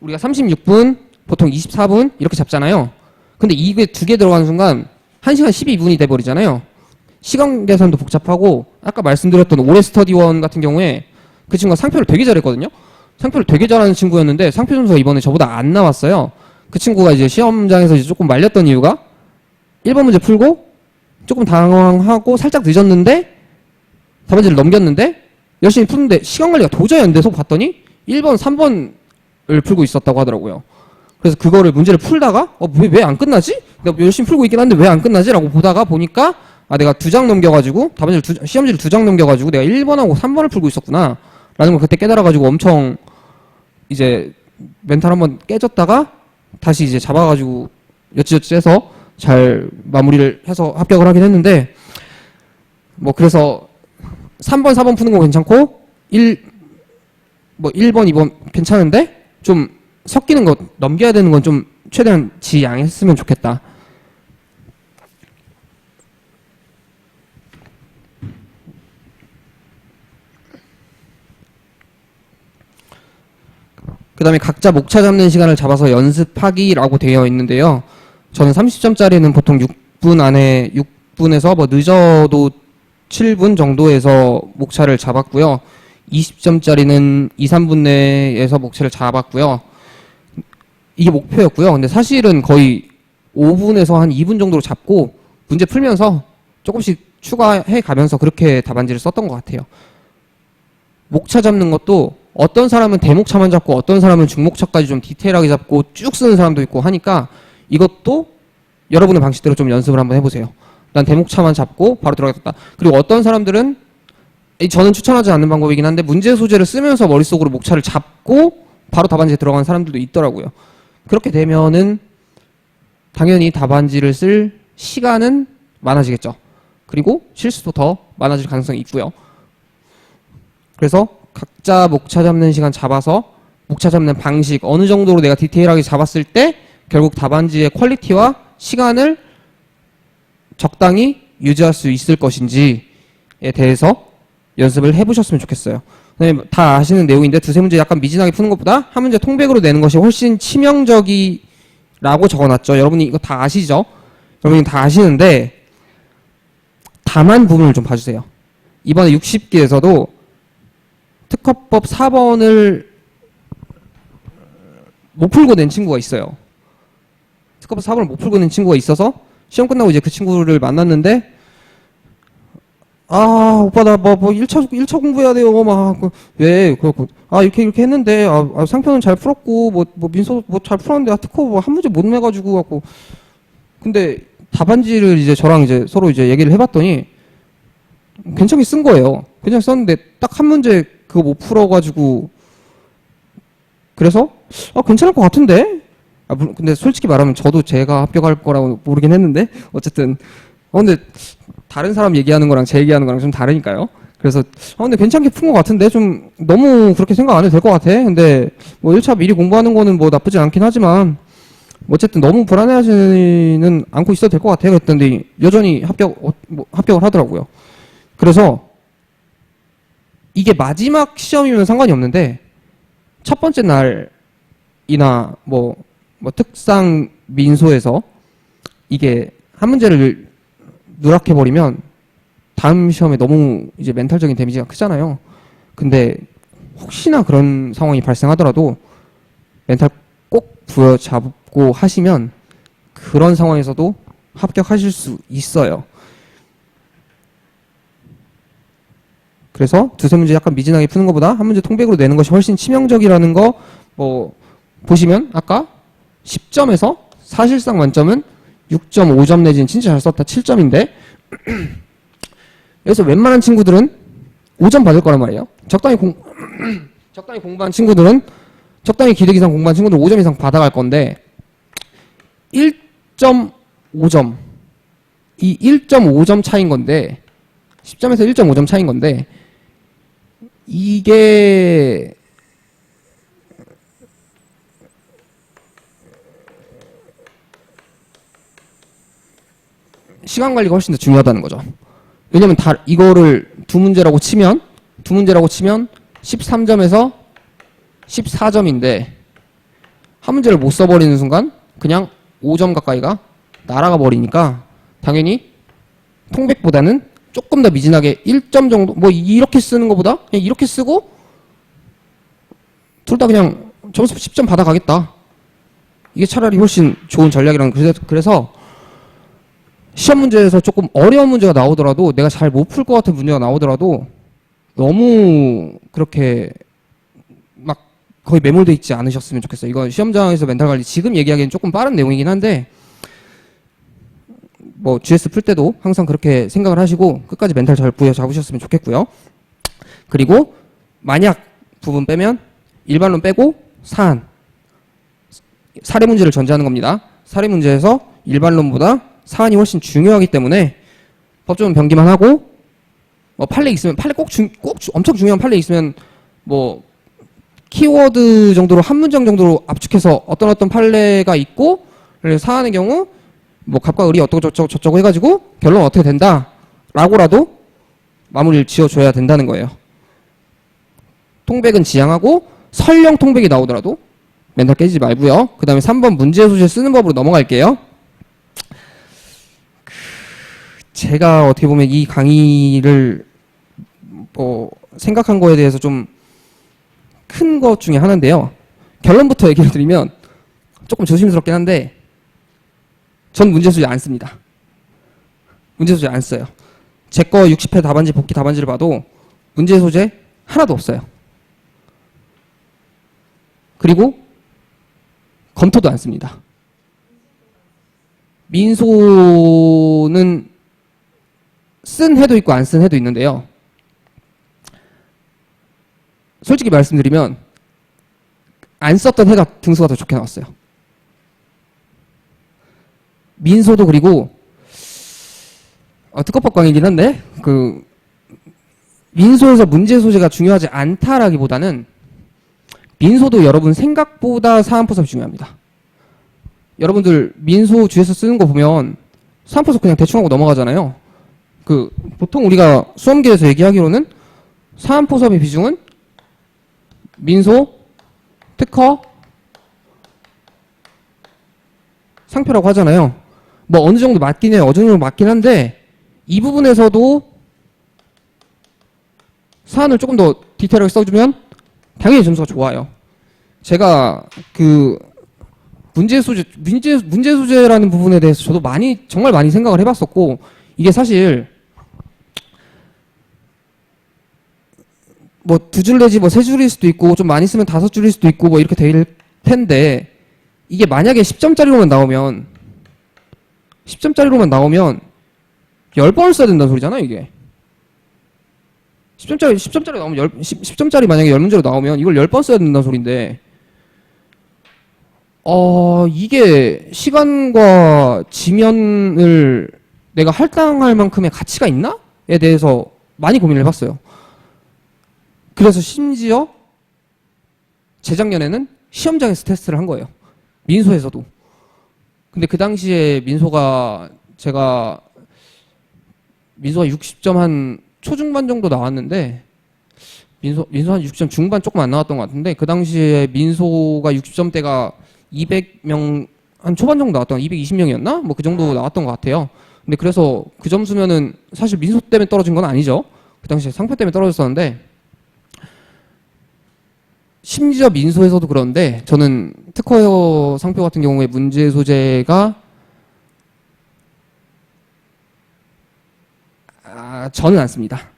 우리가 36분, 보통 24분 이렇게 잡잖아요. 근데 이게 2개 들어가는 순간 1시간 12분이 돼버리잖아요. 시간 계산도 복잡하고 아까 말씀드렸던 올해 스터디원 같은 경우에 그 친구가 상표를 되게 잘했거든요. 상표를 되게 잘하는 친구였는데 상표 점수가 이번에 저보다 안 나왔어요. 그 친구가 이제 시험장에서 이제 조금 말렸던 이유가 1번 문제 풀고 조금 당황하고 살짝 늦었는데 답안지를 넘겼는데 열심히 푸는데 시간 관리가 도저히 안 돼서 봤더니 1번, 3번을 풀고 있었다고 하더라고요. 그래서 그거를 문제를 풀다가 왜 안 끝나지? 내가 열심히 풀고 있긴 한데 왜 안 끝나지? 라고 보다가 보니까 내가 2장 넘겨가지고 시험지를 2장 넘겨가지고 내가 1번하고 3번을 풀고 있었구나 라는 걸 그때 깨달아가지고 엄청 이제 멘탈 한번 깨졌다가 다시 이제 잡아가지고 여찌저찌 해서 잘 마무리를 해서 합격을 하긴 했는데 그래서 3번, 4번 푸는 거 괜찮고 1번, 2번 괜찮은데 좀 섞이는 거 넘겨야 되는 건 좀 최대한 지양했으면 좋겠다. 그 다음에 각자 목차 잡는 시간을 잡아서 연습하기라고 되어 있는데요. 저는 30점짜리는 보통 6분 안에 6분에서 뭐 늦어도 7분 정도에서 목차를 잡았고요. 20점짜리는 2, 3분 내에서 목차를 잡았고요. 이게 목표였고요. 근데 사실은 거의 5분에서 한 2분 정도로 잡고 문제 풀면서 조금씩 추가해 가면서 그렇게 답안지를 썼던 것 같아요. 목차 잡는 것도 어떤 사람은 대목차만 잡고 어떤 사람은 중목차까지 좀 디테일하게 잡고 쭉 쓰는 사람도 있고 하니까 이것도 여러분의 방식대로 좀 연습을 한번 해보세요. 난 대목차만 잡고 바로 들어가겠다. 그리고 어떤 사람들은 저는 추천하지 않는 방법이긴 한데 문제 소재를 쓰면서 머릿속으로 목차를 잡고 바로 답안지에 들어가는 사람들도 있더라고요. 그렇게 되면은 당연히 답안지를 쓸 시간은 많아지겠죠. 그리고 실수도 더 많아질 가능성이 있고요. 그래서 각자 목차 잡는 시간 잡아서 목차 잡는 방식 어느 정도로 내가 디테일하게 잡았을 때 결국 답안지의 퀄리티와 시간을 적당히 유지할 수 있을 것인지에 대해서 연습을 해보셨으면 좋겠어요. 다 아시는 내용인데 두세 문제 약간 미진하게 푸는 것보다 한 문제 통백으로 내는 것이 훨씬 치명적이라고 적어놨죠. 여러분이 이거 다 아시죠? 여러분이 다 아시는데 다만 부분을 좀 봐주세요. 이번에 60기에서도 특허법 4번을 못 풀고 낸 친구가 있어요. 특허법 4번을 못 풀고 낸 친구가 있어서 시험 끝나고 이제 그 친구를 만났는데 오빠 나 뭐 1차 공부해야 돼요. 막 왜 그렇고 이렇게 했는데 상표는 잘 풀었고 뭐 민서 뭐 잘 풀었는데 특허 뭐 한 문제 못 내가지고 갖고 근데 답안지를 이제 저랑 이제 서로 이제 얘기를 해봤더니 괜찮게 쓴 거예요. 그냥 썼는데 딱 한 문제 그거 못 풀어가지고 그래서 괜찮을 것 같은데 근데 솔직히 말하면 저도 제가 합격할 거라고 모르긴 했는데 어쨌든 근데 다른 사람 얘기하는 거랑 제 얘기하는 거랑 좀 다르니까요. 그래서 근데 괜찮게 푼 것 같은데 좀 너무 그렇게 생각 안 해도 될 것 같아. 근데 뭐 1차 미리 공부하는 거는 뭐 나쁘지 않긴 하지만 어쨌든 너무 불안해하지는 않고 있어도 될 것 같아요. 그랬더니 여전히 합격을 하더라고요. 그래서 이게 마지막 시험이면 상관이 없는데 첫 번째 날이나 뭐 특상 민소에서 이게 한 문제를 누락해버리면 다음 시험에 너무 이제 멘탈적인 데미지가 크잖아요. 근데 혹시나 그런 상황이 발생하더라도 멘탈 꼭 부여잡고 하시면 그런 상황에서도 합격하실 수 있어요. 그래서 두세 문제 약간 미진하게 푸는 것보다 한 문제 통백으로 내는 것이 훨씬 치명적이라는 거 보시면 아까 10점에서 사실상 만점은 6.5점 내지는 진짜 잘 썼다 7점인데 여기서 웬만한 친구들은 5점 받을 거란 말이에요. 적당히 공부한 친구들은 적당히 기대 이상 공부한 친구들은 5점 이상 받아갈 건데 1.5점 이 1.5점 차이인 건데 10점에서 1.5점 차이인 건데 이게 시간 관리가 훨씬 더 중요하다는 거죠. 왜냐면 이거를 두 문제라고 치면 13점에서 14점인데 한 문제를 못 써버리는 순간 그냥 5점 가까이가 날아가 버리니까 당연히 통백보다는 조금 더 미진하게 1점 정도 뭐 이렇게 쓰는 것보다 그냥 이렇게 쓰고 둘 다 그냥 점수 10점 받아가겠다. 이게 차라리 훨씬 좋은 전략이라는 그래서 시험 문제에서 조금 어려운 문제가 나오더라도 내가 잘 못 풀 것 같은 문제가 나오더라도 너무 그렇게 막 거의 매몰돼 있지 않으셨으면 좋겠어요. 이건 시험장에서 멘탈 관리 지금 얘기하기엔 조금 빠른 내용이긴 한데 뭐 GS 풀 때도 항상 그렇게 생각을 하시고 끝까지 멘탈 잘 부여잡으셨으면 좋겠고요. 그리고 만약 부분 빼면 일반론 빼고 사안 사례 문제를 전제하는 겁니다. 사례 문제에서 일반론보다 사안이 훨씬 중요하기 때문에 법조문 변기만 하고 뭐 판례 있으면 판례 꼭 엄청 중요한 판례 있으면 뭐 키워드 정도로 한 문장 정도로 압축해서 어떤 판례가 있고 사안의 경우 뭐 갑과 을이 어쩌고 저쩌고 해가지고 결론 어떻게 된다 라고라도 마무리를 지어줘야 된다는 거예요. 통백은 지양하고 설령 통백이 나오더라도 멘탈 깨지지 말고요. 그 다음에 3번 문제 소재 쓰는 법으로 넘어갈게요. 제가 어떻게 보면 이 강의를 생각한 거에 대해서 좀 큰 것 중에 하나인데요. 결론부터 얘기를 드리면 조금 조심스럽긴 한데 전 문제 소재 안 씁니다. 문제 소재 안 써요. 제 거 60회 답안지 복귀 답안지를 봐도 문제 소재 하나도 없어요. 그리고 검토도 안 씁니다. 민소는 쓴 해도 있고 안 쓴 해도 있는데요. 솔직히 말씀드리면 안 썼던 해가 등수가 더 좋게 나왔어요. 민소도 그리고 특허법 강의긴 한데 민소에서 문제 소재가 중요하지 않다라기보다는 민소도 여러분 생각보다 사안포섭이 중요합니다. 여러분들 민소 주에서 쓰는 거 보면 사안포섭 그냥 대충 하고 넘어가잖아요. 보통 우리가 수험계에서 얘기하기로는 사안포섭의 비중은 민소, 특허, 상표라고 하잖아요. 뭐 어느 정도 맞긴 해요. 어느 정도 맞긴 한데 이 부분에서도 사안을 조금 더 디테일하게 써주면 당연히 점수가 좋아요. 제가 문제 소재라는 부분에 대해서 저도 정말 많이 생각을 해봤었고, 이게 사실 뭐 2줄 내지 뭐 3줄일 수도 있고 좀 많이 쓰면 5줄일 수도 있고 뭐 이렇게 될 텐데, 이게 만약에 10점짜리로만 나오면 10번을 써야 된다는 소리잖아요, 이게. 10점짜리 나오면 10점짜리 만약에 10문제로 나오면 이걸 10번 써야 된다는 소리인데, 이게 시간과 지면을 내가 할당할 만큼의 가치가 있나?에 대해서 많이 고민을 해봤어요. 그래서 심지어 재작년에는 시험장에서 테스트를 한 거예요. 민소에서도. 근데 그 당시에 민소가 60점 한 초중반 정도 나왔는데, 민소 한 60점 중반 조금 안 나왔던 것 같은데, 그 당시에 민소가 60점대가 200명 한 초반 정도 나왔던, 220명이었나? 뭐 그 정도 나왔던 것 같아요. 근데 그래서 그 점수면은 사실 민소 때문에 떨어진 건 아니죠. 그 당시에 상표 때문에 떨어졌었는데, 심지어 민소에서도 그런데 저는 특허 상표 같은 경우에 문제 소재가 저는 안 씁니다.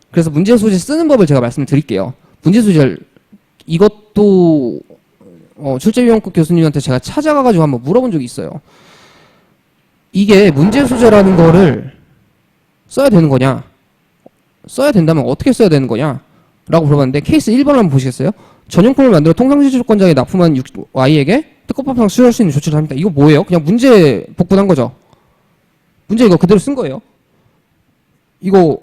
그래서 문제 소재 쓰는 법을 제가 말씀을 드릴게요. 문제 소재를 이것도 출제위원국 교수님한테 제가 찾아가가지고 한번 물어본 적이 있어요. 이게 문제 소재라는 거를 써야 되는 거냐? 써야 된다면 어떻게 써야 되는 거냐? 라고 물어봤는데, 케이스 1번 한번 보시겠어요? 전용품을 만들어 통상실질권자에 납품한 Y에게 특허법상 수여할 수 있는 조치를 합니다. 이거 뭐예요? 그냥 문제 복분한 거죠. 문제 이거 그대로 쓴 거예요. 이거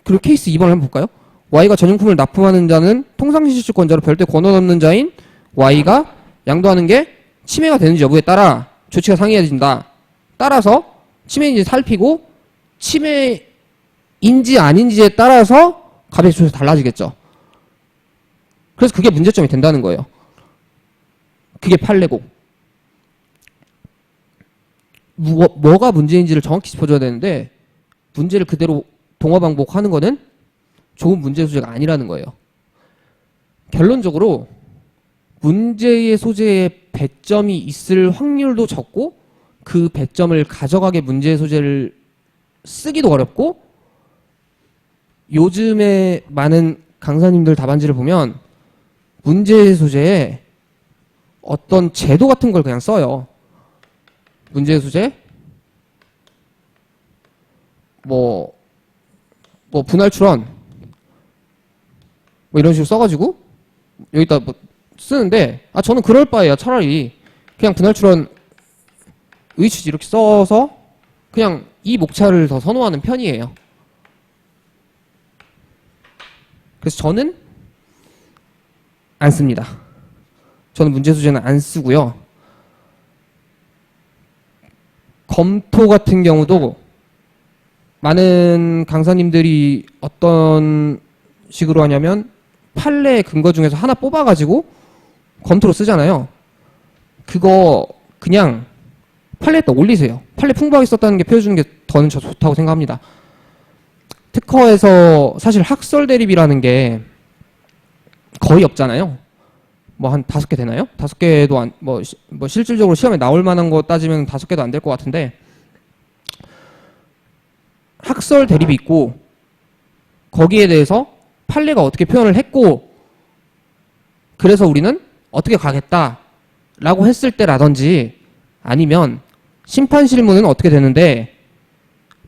그리고 케이스 2번을 한번 볼까요? Y가 전용품을 납품하는 자는 통상실질권자로 별도의 권한 없는 자인 Y가 양도하는 게 침해가 되는지 여부에 따라 조치가 상이해진다. 따라서 침해인지 살피고 침해인지 아닌지에 따라서 가백 조치가 달라지겠죠. 그래서 그게 문제점이 된다는 거예요. 그게 판례고. 뭐가 문제인지를 정확히 짚어줘야 되는데, 문제를 그대로 동화방복하는 거는 좋은 문제 소재가 아니라는 거예요. 결론적으로 문제의 소재에 배점이 있을 확률도 적고, 그 배점을 가져가게 문제의 소재를 쓰기도 어렵고, 요즘에 많은 강사님들 답안지를 보면 문제의 소재에 어떤 제도 같은 걸 그냥 써요. 문제의 소재 뭐 분할 출원 뭐 이런 식으로 써가지고 여기다 뭐 쓰는데, 저는 그럴 바에야 차라리 그냥 분할 출원 의취지 이렇게 써서 그냥 이 목차를 더 선호하는 편이에요. 그래서 저는 안 씁니다. 저는 문제 소재는 안 쓰고요. 검토 같은 경우도 많은 강사님들이 어떤 식으로 하냐면 판례 근거 중에서 하나 뽑아가지고 검토로 쓰잖아요. 그거 그냥 판례에다 올리세요. 판례 풍부하게 썼다는 게 표해주는 게 저는 좋다고 생각합니다. 특허에서 사실 학설 대립이라는 게 거의 없잖아요. 뭐 한 5개 되나요? 5개도 뭐 실질적으로 시험에 나올 만한 거 따지면 5개도 안 될 것 같은데, 학설 대립이 있고 거기에 대해서 판례가 어떻게 표현을 했고 그래서 우리는 어떻게 가겠다라고 했을 때라든지, 아니면 심판실무는 어떻게 되는데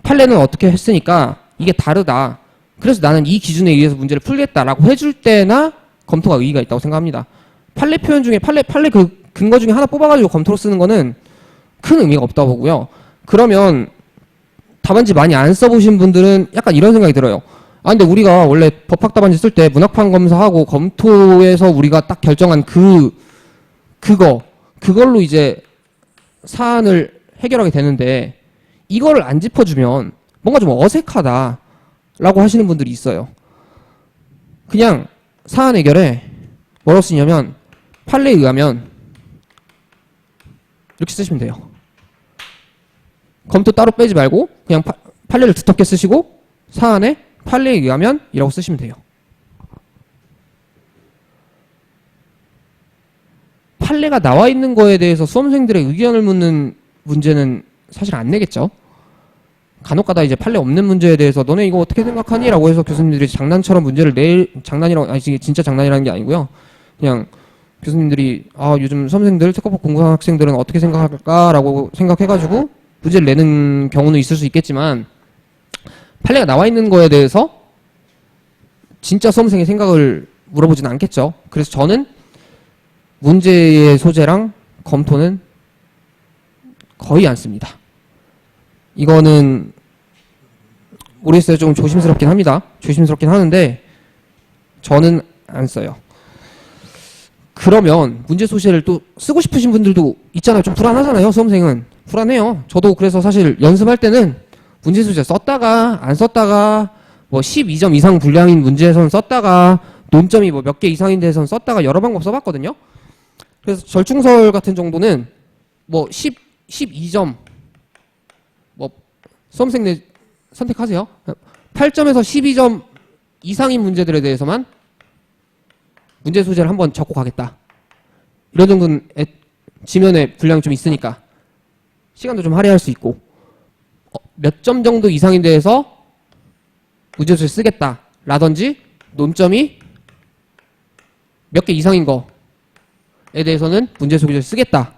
판례는 어떻게 했으니까 이게 다르다, 그래서 나는 이 기준에 의해서 문제를 풀겠다라고 해줄 때나 검토가 의의가 있다고 생각합니다. 판례 표현 중에 판례 그 근거 중에 하나 뽑아가지고 검토로 쓰는 거는 큰 의미가 없다고 보고요. 그러면 답안지 많이 안 써보신 분들은 약간 이런 생각이 들어요. 아, 근데 우리가 원래 법학 답안지 쓸 때 문학판 검사하고 검토해서 우리가 딱 결정한 그걸로 이제 사안을 해결하게 되는데 이거를 안 짚어주면 뭔가 좀 어색하다라고 하시는 분들이 있어요. 그냥 사안 해결에 뭐라고 쓰냐면 판례에 의하면 이렇게 쓰시면 돼요. 검토 따로 빼지 말고 그냥 판례를 두텁게 쓰시고 사안에 판례에 의하면 이라고 쓰시면 돼요. 판례가 나와 있는 거에 대해서 수험생들의 의견을 묻는 문제는 사실 안 내겠죠. 간혹가다 이제 판례 없는 문제에 대해서 너네 이거 어떻게 생각하니? 라고 해서 교수님들이 장난처럼 문제를 장난이라고, 아니 진짜 장난이라는 게 아니고요. 그냥 교수님들이 요즘 수험생들, 특허법 공부하는 학생들은 어떻게 생각할까라고 생각해가지고 문제를 내는 경우는 있을 수 있겠지만, 판례가 나와 있는 거에 대해서 진짜 수험생의 생각을 물어보지는 않겠죠. 그래서 저는 문제의 소재랑 검토는 거의 안 씁니다. 이거는 모르겠어요. 좀 조심스럽긴 합니다. 조심스럽긴 하는데 저는 안 써요. 그러면 문제 소재를 또 쓰고 싶으신 분들도 있잖아요. 좀 불안하잖아요. 수험생은 불안해요. 저도 그래서 사실 연습할 때는 문제 소재 썼다가 안 썼다가 뭐 12점 이상 분량인 문제에서는 썼다가 논점이 뭐 몇 개 이상인 데서는 썼다가 여러 방법 써봤거든요. 그래서 절충설 같은 정도는 뭐 12점 뭐 수험생들 선택하세요. 8점에서 12점 이상인 문제들에 대해서만 문제 소재를 한번 적고 가겠다. 이런 정도는 지면에 분량이 좀 있으니까 시간도 좀 할애할 수 있고, 몇 점 정도 이상인 데에서 문제 소재 쓰겠다 라든지, 논점이 몇 개 이상인 거에 대해서는 문제 소재를 쓰겠다,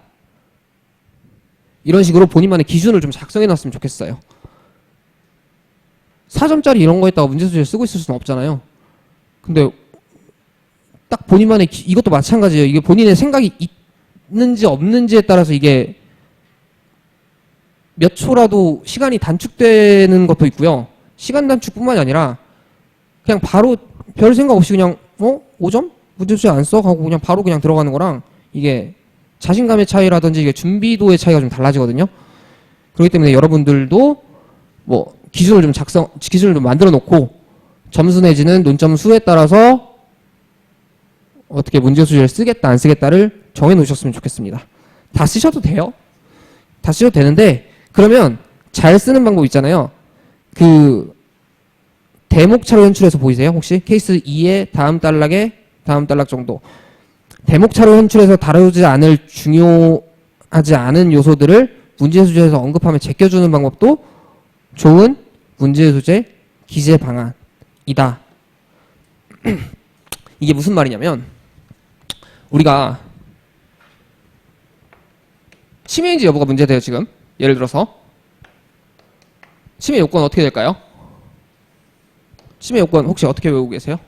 이런 식으로 본인만의 기준을 좀 작성해 놨으면 좋겠어요. 4점짜리 이런 거에다가 문제 소재 쓰고 있을 수는 없잖아요. 근데 딱 본인만의 이것도 마찬가지예요. 이게 본인의 생각이 있는지 없는지에 따라서 이게 몇 초라도 시간이 단축되는 것도 있고요. 시간 단축뿐만이 아니라 그냥 바로 별 생각 없이 그냥 5점? 문제 소재 안 써? 하고 그냥 바로 그냥 들어가는 거랑 이게 자신감의 차이라든지 이게 준비도의 차이가 좀 달라지거든요. 그렇기 때문에 여러분들도 뭐 기준을 좀 만들어 놓고 점수 내지는 논점 수에 따라서 어떻게 문제 소재를 쓰겠다 안 쓰겠다를 정해 놓으셨으면 좋겠습니다. 다 쓰셔도 돼요. 다 쓰셔도 되는데, 그러면 잘 쓰는 방법 있잖아요. 그 대목차로 현출해서 보이세요? 혹시 케이스 2의 다음 단락에 다음 단락 정도, 대목차로 현출해서 다루지 않을 중요하지 않은 요소들을 문제 소재에서 언급하며 제껴주는 방법도 좋은 문제 소재 기재 방안이다. 이게 무슨 말이냐면, 우리가 침해인지 여부가 문제돼요. 지금 예를 들어서 침해 요건 어떻게 될까요? 침해 요건 혹시 어떻게 외우고 계세요?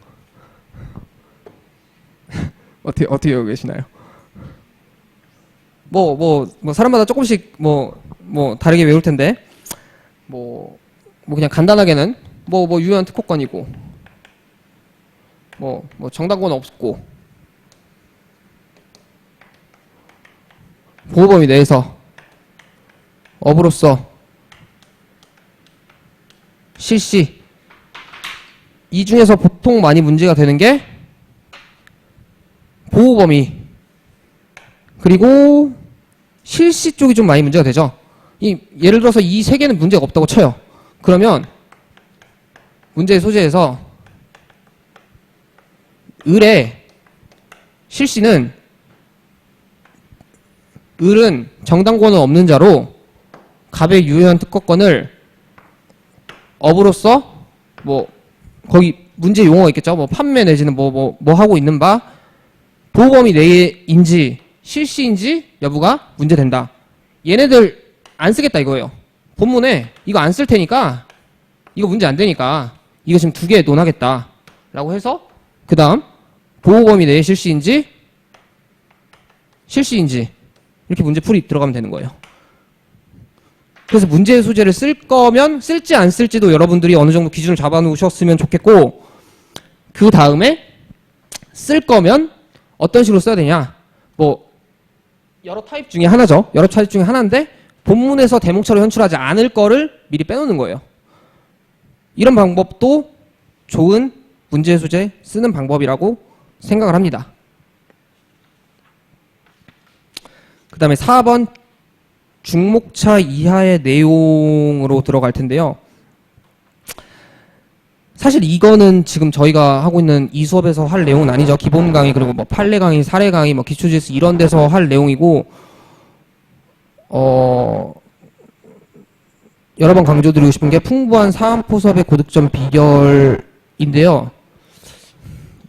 어떻게 외우고 계시나요? 뭐 사람마다 조금씩 다르게 외울 텐데, 뭐 그냥 간단하게는 유효한 특허권이고, 뭐 정당권 없고, 보호범위 내에서 업으로서 실시 이 중에서 보통 많이 문제가 되는 게 보호 범위 그리고 실시 쪽이 좀 많이 문제가 되죠. 예를 들어서 이 세 개는 문제가 없다고 쳐요. 그러면 문제의 소재에서 을의 실시는 을은 정당권은 없는 자로 갑의 유효한 특허권을 업으로서 뭐 거기 문제 용어가 있겠죠. 뭐 판매 내지는 뭐 하고 있는 바 보호범위 내인지 실시인지 여부가 문제된다. 얘네들 안 쓰겠다 이거예요. 본문에 이거 안 쓸 테니까 이거 문제 안 되니까 이거 지금 두 개 논하겠다 라고 해서 그 다음 보호범위 내의 실시인지 실시인지 이렇게 문제풀이 들어가면 되는 거예요. 그래서 문제의 소재를 쓸 거면 쓸지 안 쓸지도 여러분들이 어느 정도 기준을 잡아 놓으셨으면 좋겠고, 그 다음에 쓸 거면 어떤 식으로 써야 되냐. 뭐 여러 타입 중에 하나죠. 여러 타입 중에 하나인데 본문에서 대목처럼 현출하지 않을 거를 미리 빼놓는 거예요. 이런 방법도 좋은 문제의 소재 쓰는 방법이라고 생각을 합니다. 그 다음에 4번 중목차 이하의 내용으로 들어갈 텐데요. 사실 이거는 지금 저희가 하고 있는 이 수업에서 할 내용은 아니죠. 기본 강의 그리고 뭐 판례 강의, 사례 강의, 뭐 기초지에서 이런 데서 할 내용이고, 여러 번 강조드리고 싶은 게 풍부한 사안포섭의 고득점 비결인데요.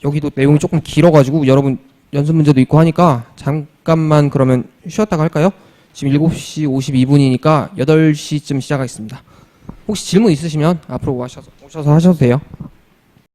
여기도 내용이 조금 길어가지고 여러분 연습 문제도 있고 하니까 잠깐만 그러면 쉬었다가 할까요? 지금 7시 52분이니까 8시쯤 시작하겠습니다. 혹시 질문 있으시면 앞으로 오셔서 하셔도 돼요.